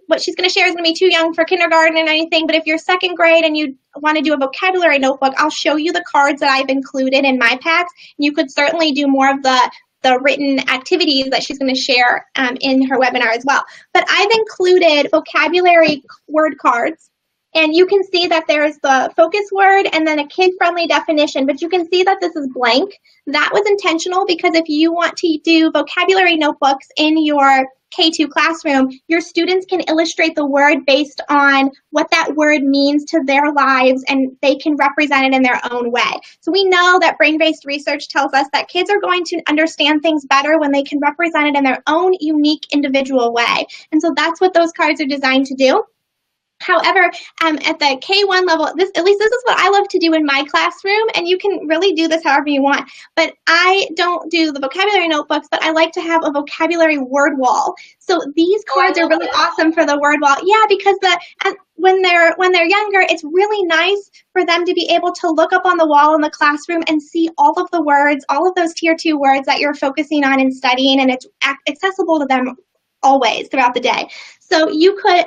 what she's going to share is going to be too young for kindergarten and anything, but if you're second grade and you want to do a vocabulary notebook, I'll show you the cards that I've included in my packs. You could certainly do more of the written activities that she's going to share in her webinar as well. But I've included vocabulary word cards. And you can see that there's the focus word and then a kid-friendly definition, but you can see that this is blank. That was intentional because if you want to do vocabulary notebooks in your K2 classroom, your students can illustrate the word based on what that word means to their lives, and they can represent it in their own way. So we know that brain-based research tells us that kids are going to understand things better when they can represent it in their own unique individual way. And so that's what those cards are designed to do. However, at the K1 level, at least this is what I love to do in my classroom, and you can really do this however you want. But I don't do the vocabulary notebooks, but I like to have a vocabulary word wall. So these cards are really awesome for the word wall. Yeah, because when they're younger, it's really nice for them to be able to look up on the wall in the classroom and see all of the words, all of those tier 2 words that you're focusing on and studying, and it's accessible to them always throughout the day. So you could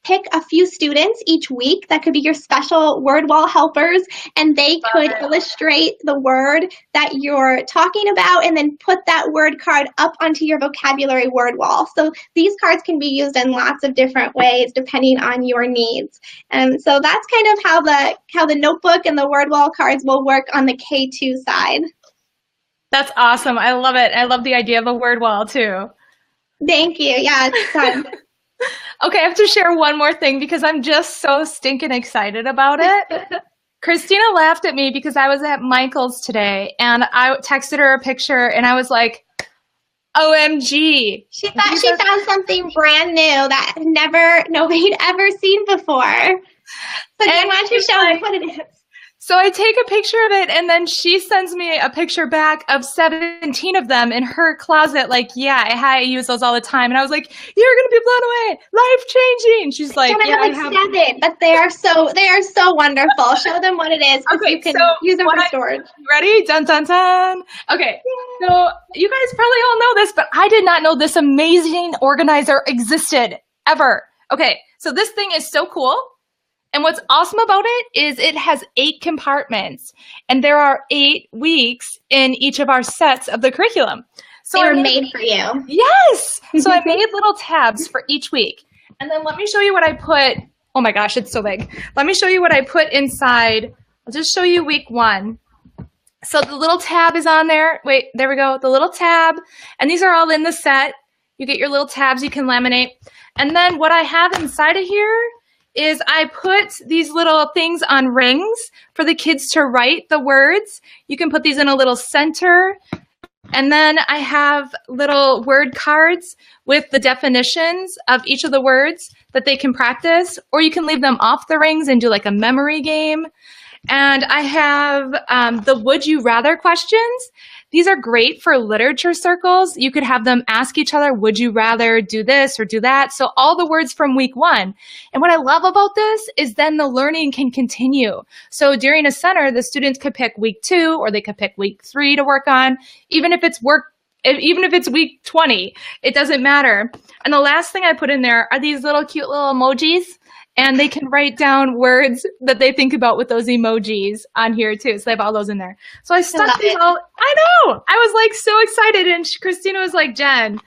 pick a few students each week that could be your special word wall helpers, and they could illustrate the word that you're talking about and then put that word card up onto your vocabulary word wall. So these cards can be used in lots of different ways depending on your needs. And so that's kind of how the notebook and the word wall cards will work on the K2 side. That's awesome. I love it. I love the idea of a word wall too. Thank you. Yeah, it's fun. Okay, I have to share one more thing because I'm just so stinking excited about it. Christina laughed at me because I was at Michael's today and I texted her a picture and I was like, OMG. She thought she found something brand new that nobody'd ever seen before. So Jen, why don't you show me what it is? So I take a picture of it, and then she sends me a picture back of 17 of them in her closet. Like, yeah, I use those all the time. And I was like, you're going to be blown away. Life changing. She's like, yeah, I have 7, but they are so wonderful. Show them what it is. Okay, you can use them for storage. Ready? Dun, dun, dun. Okay. So you guys probably all know this, but I did not know this amazing organizer existed ever. Okay. So this thing is so cool. And what's awesome about it is it has 8 compartments, and there are 8 weeks in each of our sets of the curriculum. So they were made for you. Yes. So I made little tabs for each week. And then let me show you what I put. Oh my gosh, it's so big. Let me show you what I put inside. I'll just show you week 1. So the little tab is on there. Wait, there we go. The little tab. And these are all in the set. You get your little tabs you can laminate. And then what I have inside of here is I put these little things on rings for the kids to write the words. You can put these in a little center. And then I have little word cards with the definitions of each of the words that they can practice, or you can leave them off the rings and do like a memory game. And I have the would you rather questions. These are great for literature circles. You could have them ask each other, would you rather do this or do that? So all the words from week 1. And what I love about this is then the learning can continue. So during a center, the students could pick week 2 or they could pick week 3 to work on, even if it's week 20, it doesn't matter. And the last thing I put in there are these little cute little emojis. And they can write down words that they think about with those emojis on here too. So they have all those in there. So I stuck these all. I know. I was like so excited. And Christina was like, Jen,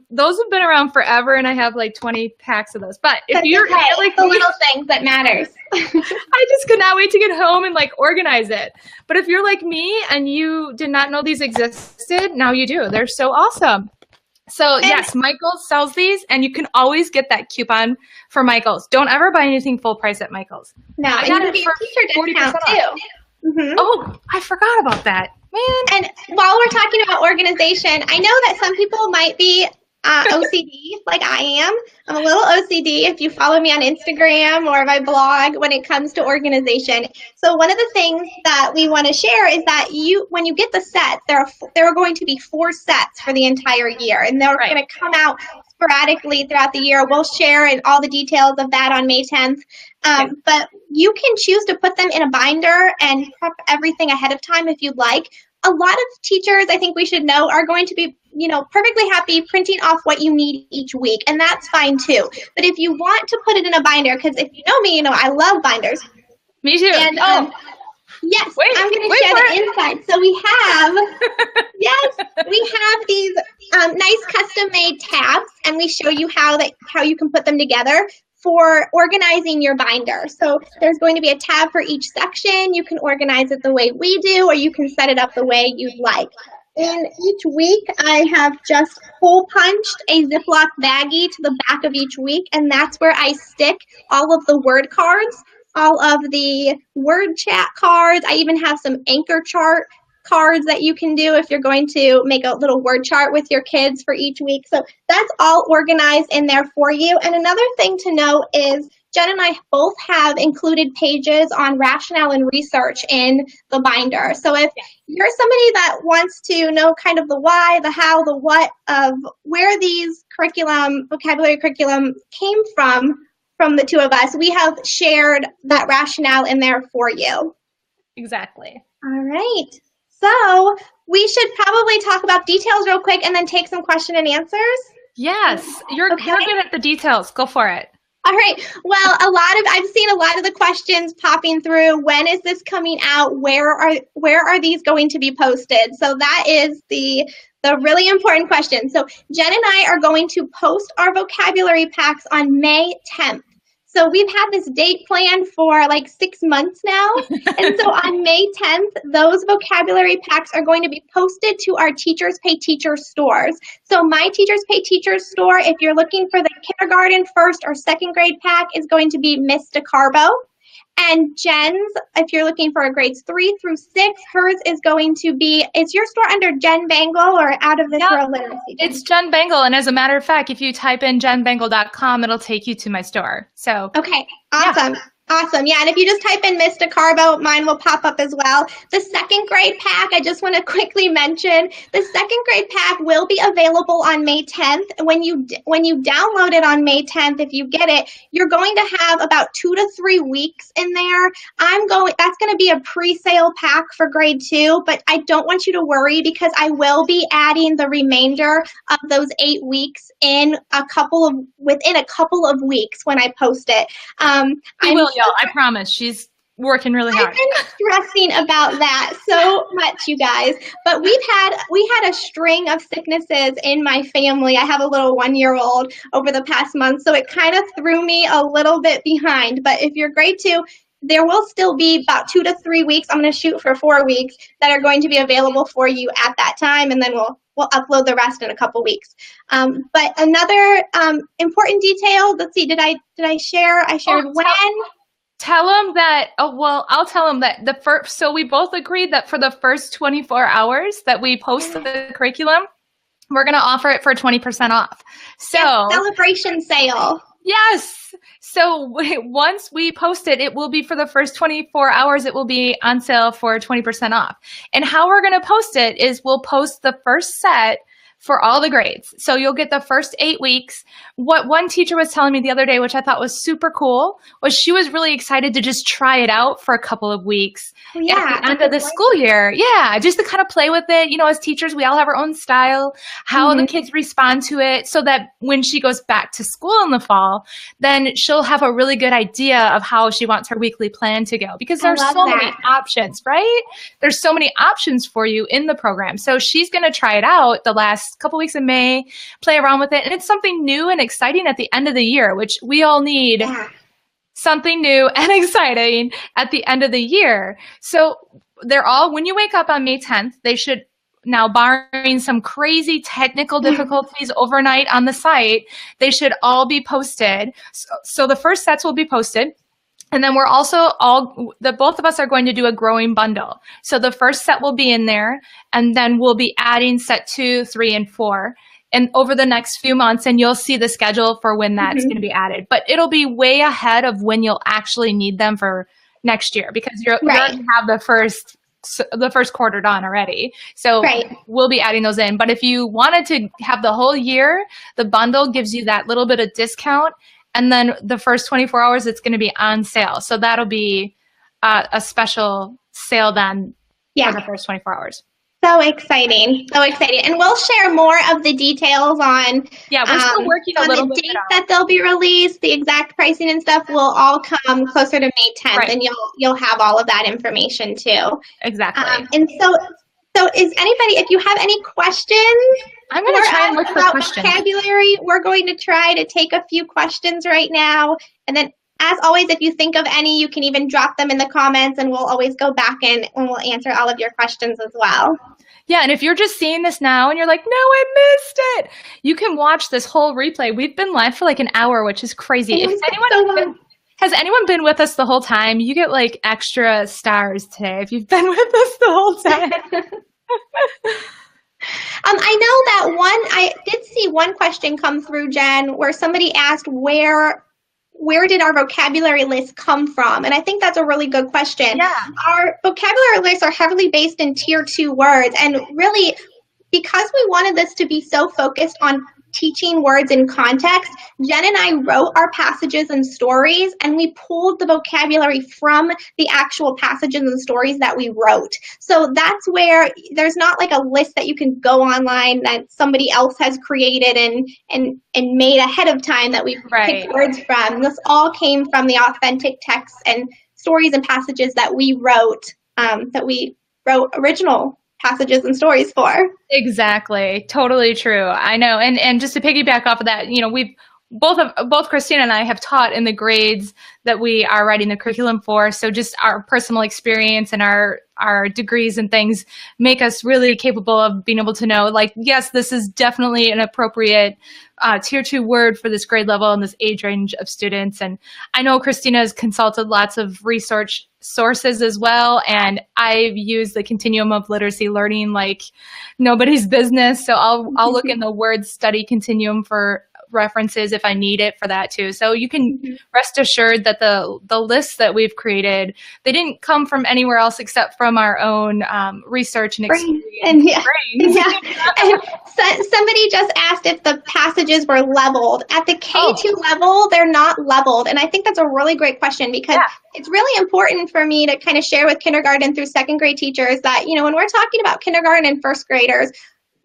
those have been around forever. And I have like 20 packs of those. But if you're like the little things that matters. I just could not wait to get home and like organize it. But if you're like me and you did not know these existed, now you do. They're so awesome. So yes, Michael's sells these, and you can always get that coupon for Michael's. Don't ever buy anything full price at Michael's. No, I got it for 40% too. Mm-hmm. Oh, I forgot about that. Man. And while we're talking about organization, I know that some people might be OCD, like I am. I'm a little OCD if you follow me on Instagram or my blog when it comes to organization. So one of the things that we want to share is that when you get the sets, there are going to be 4 sets for the entire year, and they're going to come out sporadically throughout the year. We'll share all the details of that on May 10th. But you can choose to put them in a binder and prep everything ahead of time if you'd like. A lot of teachers, I think we should know, are going to be, perfectly happy printing off what you need each week, and that's fine too. But if you want to put it in a binder, because if you know me, I love binders. Me too. And yes, I'm going to share the inside. So we have, we have these nice custom-made tabs, and we show you how you can put them together for organizing your binder. So there's going to be a tab for each section. You can organize it the way we do, or you can set it up the way you'd like. And each week, I have just hole punched a Ziploc baggie to the back of each week, and that's where I stick all of the word cards, all of the word chat cards. I even have some anchor chart cards that you can do if you're going to make a little word chart with your kids for each week. So that's all organized in there for you. And another thing to know is Jen and I both have included pages on rationale and research in the binder. So if you're somebody that wants to know kind of the why, the how, the what of where these vocabulary curriculum came from the two of us, we have shared that rationale in there for you. Exactly. All right. So we should probably talk about details real quick and then take some question and answers. Yes, you're good at the details. Go for it. All right. Well, I've seen a lot of the questions popping through. When is this coming out? Where are these going to be posted? So that is the really important question. So Jen and I are going to post our vocabulary packs on May 10th. So we've had this date planned for like 6 months now. And so on May 10th, those vocabulary packs are going to be posted to our Teachers Pay Teachers stores. So my Teachers Pay Teachers store, if you're looking for the kindergarten, first or second grade pack, is going to be Miss Decarbo. And Jen's, if you're looking for grades 3 through 6, hers is going to be, is your store under Jen Bengel or Out of This World Literacy? It's Jen Bengel. And as a matter of fact, if you type in jenbengel.com, it'll take you to my store. So okay, awesome. Yeah. Awesome. Yeah, and if you just type in Miss Decarbo, mine will pop up as well. The second grade pack, I just want to quickly mention, the second grade pack will be available on May 10th. When you download it on May 10th, if you get it, you're going to have about 2 to 3 weeks in there. That's going to be a pre-sale pack for grade 2, but I don't want you to worry because I will be adding the remainder of those 8 weeks within a couple of weeks when I post it. I promise. She's working really hard. I've been stressing about that so much, you guys. But we had a string of sicknesses in my family. I have a little 1-year-old over the past month, so it kind of threw me a little bit behind. But if you're grade 2, there will still be about 2 to 3 weeks. I'm going to shoot for 4 weeks that are going to be available for you at that time, and then we'll upload the rest in a couple weeks. But another important detail. Let's see. Did I share? I shared when. Tell them that. I'll tell them that the first. So we both agreed that for the first 24 hours that we post the curriculum, we're going to offer it for 20% off. So celebration sale. Yes. So once we post it, it will be for the first 24 hours. It will be on sale for 20% off. And how we're going to post it is we'll post the first set for all the grades. So you'll get the first 8 weeks. What one teacher was telling me the other day, which I thought was super cool, was she was really excited to just try it out for a couple of weeks at the end of the school year. Yeah, just to kind of play with it. As teachers, we all have our own style, how the kids respond to it, so that when she goes back to school in the fall, then she'll have a really good idea of how she wants her weekly plan to go. Because there's so many options, right? There's so many options for you in the program. So she's going to try it out the last couple weeks in May, play around with it. And it's something new and exciting at the end of the year, which we all need something new and exciting at the end of the year. So when you wake up on May 10th, they should, now barring some crazy technical difficulties overnight on the site, they should all be posted. So the first sets will be posted. And then we're also both of us are going to do a growing bundle. So the first set will be in there, and then we'll be adding set 2, 3, and 4. And over the next few months, and you'll see the schedule for when that's going to be added. But it'll be way ahead of when you'll actually need them for next year, because you already have the first quarter done already. So we'll be adding those in. But if you wanted to have the whole year, the bundle gives you that little bit of discount. And then the first 24 hours, it's going to be on sale. So that'll be a special sale then for the first 24 hours. So exciting. So exciting. And we'll share more of the details on we're still working on the date that they'll be released, the exact pricing and stuff will all come closer to May 10th, and you'll have all of that information too. Exactly. And so is anybody, if you have any questions, I'm going to try and look for questions. Vocabulary, we're going to try to take a few questions right now. And then, as always, if you think of any, you can even drop them in the comments, and we'll always go back in and we'll answer all of your questions as well. Yeah, and if you're just seeing this now and you're like, no, I missed it, you can watch this whole replay. We've been live for like an hour, which is crazy. Has anyone been with us the whole time? You get like extra stars today if you've been with us the whole time. I know that I did see one question come through, Jen, where somebody asked where did our vocabulary list come from? And I think that's a really good question. Yeah. Our vocabulary lists are heavily based in tier 2 words. And really, because we wanted this to be so focused on teaching words in context, Jen and I wrote our passages and stories, and we pulled the vocabulary from the actual passages and stories that we wrote. So that's where there's not like a list that you can go online that somebody else has created and made ahead of time that we picked words from. This all came from the authentic texts and stories and passages that we wrote original passages and stories for. Exactly. Totally true. I know. And just to piggyback off of that, we've both Christina and I have taught in the grades that we are writing the curriculum for. So just our personal experience and our degrees and things make us really capable of being able to know, like, yes, this is definitely an appropriate tier 2 word for this grade level and this age range of students. And I know Christina has consulted lots of research sources as well, and I've used the continuum of literacy learning like nobody's business. So I'll look in the word study continuum for references if I need it for that too. So you can rest assured that the lists that we've created, they didn't come from anywhere else except from our own research and experience. And somebody just asked if the passages were leveled. At the K2 level, they're not leveled. And I think that's a really great question, because it's really important for me to kind of share with kindergarten through second grade teachers that, when we're talking about kindergarten and first graders,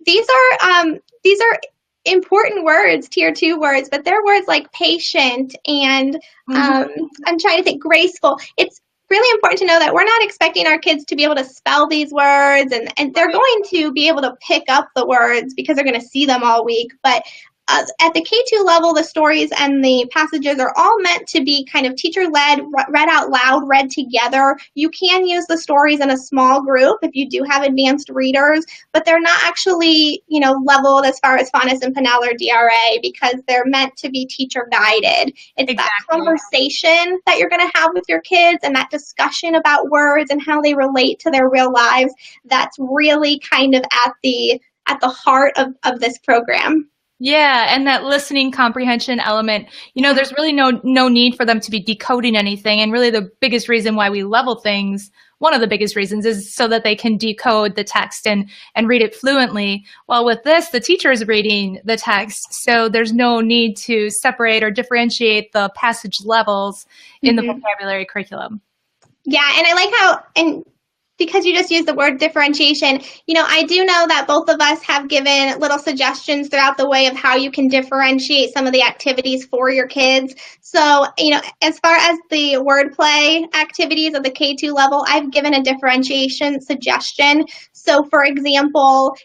these are important words, tier 2 words, but they're words like patient and I'm trying to think, graceful. It's really important to know that we're not expecting our kids to be able to spell these words, and they're going to be able to pick up the words because they're going to see them all week. But at the K2 level, the stories and the passages are all meant to be kind of teacher-led, read out loud, read together. You can use the stories in a small group if you do have advanced readers, but they're not actually, leveled as far as Faunus and Pinnell or DRA, because they're meant to be teacher-guided. It's that conversation that you're going to have with your kids and that discussion about words and how they relate to their real lives that's really kind of at the heart of this program. Yeah, and that listening comprehension element, there's really no need for them to be decoding anything. And really the biggest reason why we level things, one of the biggest reasons, is so that they can decode the text and read it fluently. While with this, the teacher is reading the text, so there's no need to separate or differentiate the passage levels in the vocabulary curriculum. Yeah, and I like how, because you just used the word differentiation, I do know that both of us have given little suggestions throughout the way of how you can differentiate some of the activities for your kids. So, as far as the wordplay activities at the K2 level, I've given a differentiation suggestion. So, for example,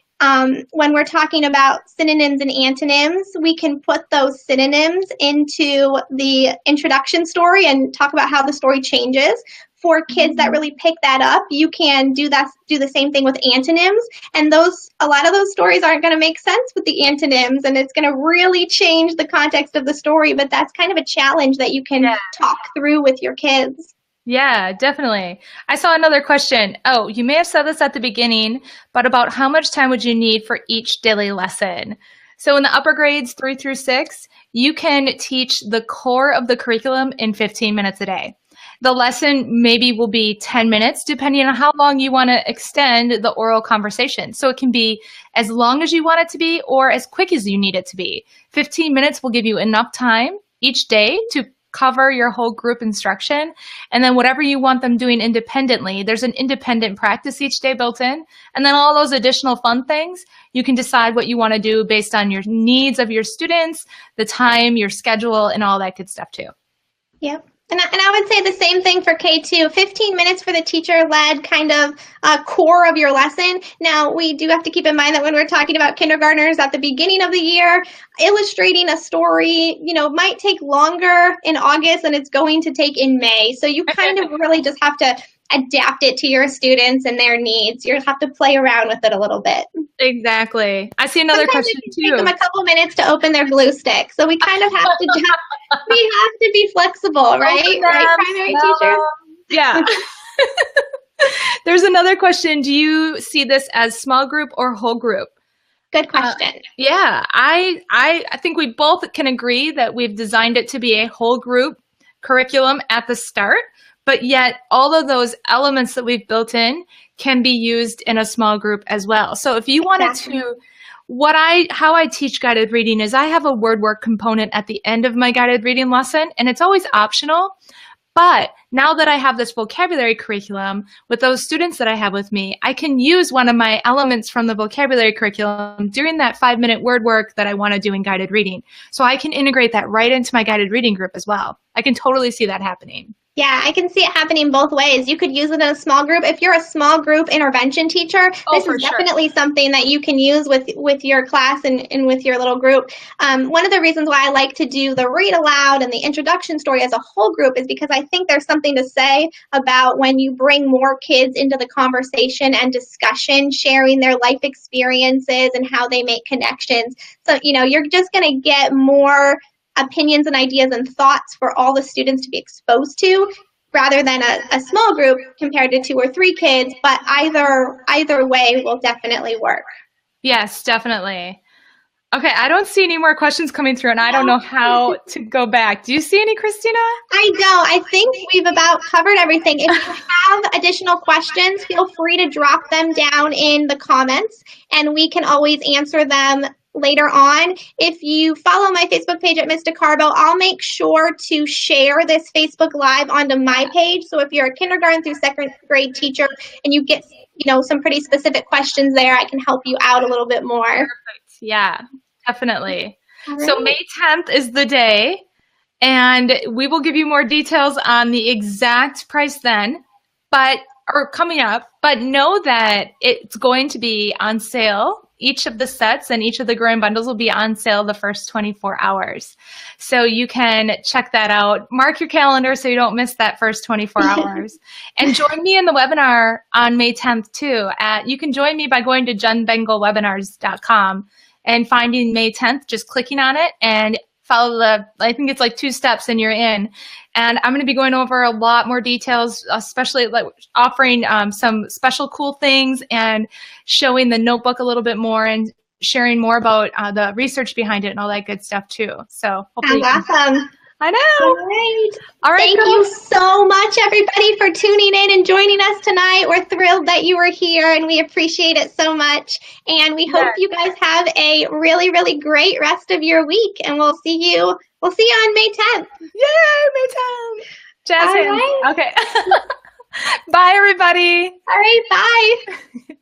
when we're talking about synonyms and antonyms, we can put those synonyms into the introduction story and talk about how the story changes. for kids that really pick that up, you can do the same thing with antonyms. And a lot of those stories aren't going to make sense with the antonyms, and it's going to really change the context of the story. But that's kind of a challenge that you can talk through with your kids. Yeah, definitely. I saw another question. Oh, you may have said this at the beginning, but about how much time would you need for each daily lesson? So in the upper grades 3 through 6, you can teach the core of the curriculum in 15 minutes a day. The lesson maybe will be 10 minutes, depending on how long you want to extend the oral conversation. So it can be as long as you want it to be or as quick as you need it to be. 15 minutes will give you enough time each day to cover your whole group instruction. And then whatever you want them doing independently, there's an independent practice each day built in. And then all those additional fun things, you can decide what you want to do based on your needs of your students, the time, your schedule, and all that good stuff too. Yep. And I would say the same thing for K2, 15 minutes for the teacher-led kind of core of your lesson. Now, we do have to keep in mind that when we're talking about kindergartners at the beginning of the year, illustrating a story, might take longer in August than it's going to take in May. So you kind of really just have to adapt it to your students and their needs. You have to play around with it a little bit. Exactly. I see another question too. Take them a couple minutes to open their glue stick. So we kind of have to be flexible, right? Right, primary teachers. Yeah. There's another question. Do you see this as small group or whole group? Good question. Yeah, I think we both can agree that we've designed it to be a whole group curriculum at the start. But yet all of those elements that we've built in can be used in a small group as well. So if you wanted to, how I teach guided reading is I have a word work component at the end of my guided reading lesson, and it's always optional. But now that I have this vocabulary curriculum with those students that I have with me, I can use one of my elements from the vocabulary curriculum during that 5-minute word work that I want to do in guided reading. So I can integrate that right into my guided reading group as well. I can totally see that happening. Yeah, I can see it happening both ways. You could use it in a small group. If you're a small group intervention teacher, this is definitely something that you can use with your class and with your little group. One of the reasons why I like to do the read aloud and the introduction story as a whole group is because I think there's something to say about when you bring more kids into the conversation and discussion, sharing their life experiences and how they make connections. So, you're just going to get more opinions and ideas and thoughts for all the students to be exposed to rather than a small group compared to 2 or 3 kids, but either way will definitely work. Yes, definitely. Okay, I don't see any more questions coming through, and I don't know how to go back. Do you see any, Christina? I don't. I think we've about covered everything. If you have additional questions, feel free to drop them down in the comments, and we can always answer them later on. If you follow my Facebook page at Miss Decarbo, I'll make sure to share this Facebook Live onto my page. So if you're a kindergarten through 2nd grade teacher and you get, some pretty specific questions there, I can help you out a little bit more. Perfect. Yeah, definitely. Right. So May 10th is the day, and we will give you more details on the exact price then, or coming up, but know that it's going to be on sale. Each of the sets and each of the growing bundles will be on sale the first 24 hours. So you can check that out. Mark your calendar so you don't miss that first 24 hours. And join me in the webinar on May 10th too. You can join me by going to jenbengelwebinars.com and finding May 10th, just clicking on it and follow I think it's like 2 steps and you're in. And I'm going to be going over a lot more details, especially like offering some special cool things and showing the notebook a little bit more and sharing more about the research behind it and all that good stuff too. So hopefully awesome. I know. All right. Thank you so much, everybody, for tuning in and joining us tonight. We're thrilled that you were here, and we appreciate it so much. And we hope you guys have a really, really great rest of your week. And we'll see you on May 10th. Yay, May 10th. Jazz hands. Right. Okay. Bye, everybody. All right. Bye.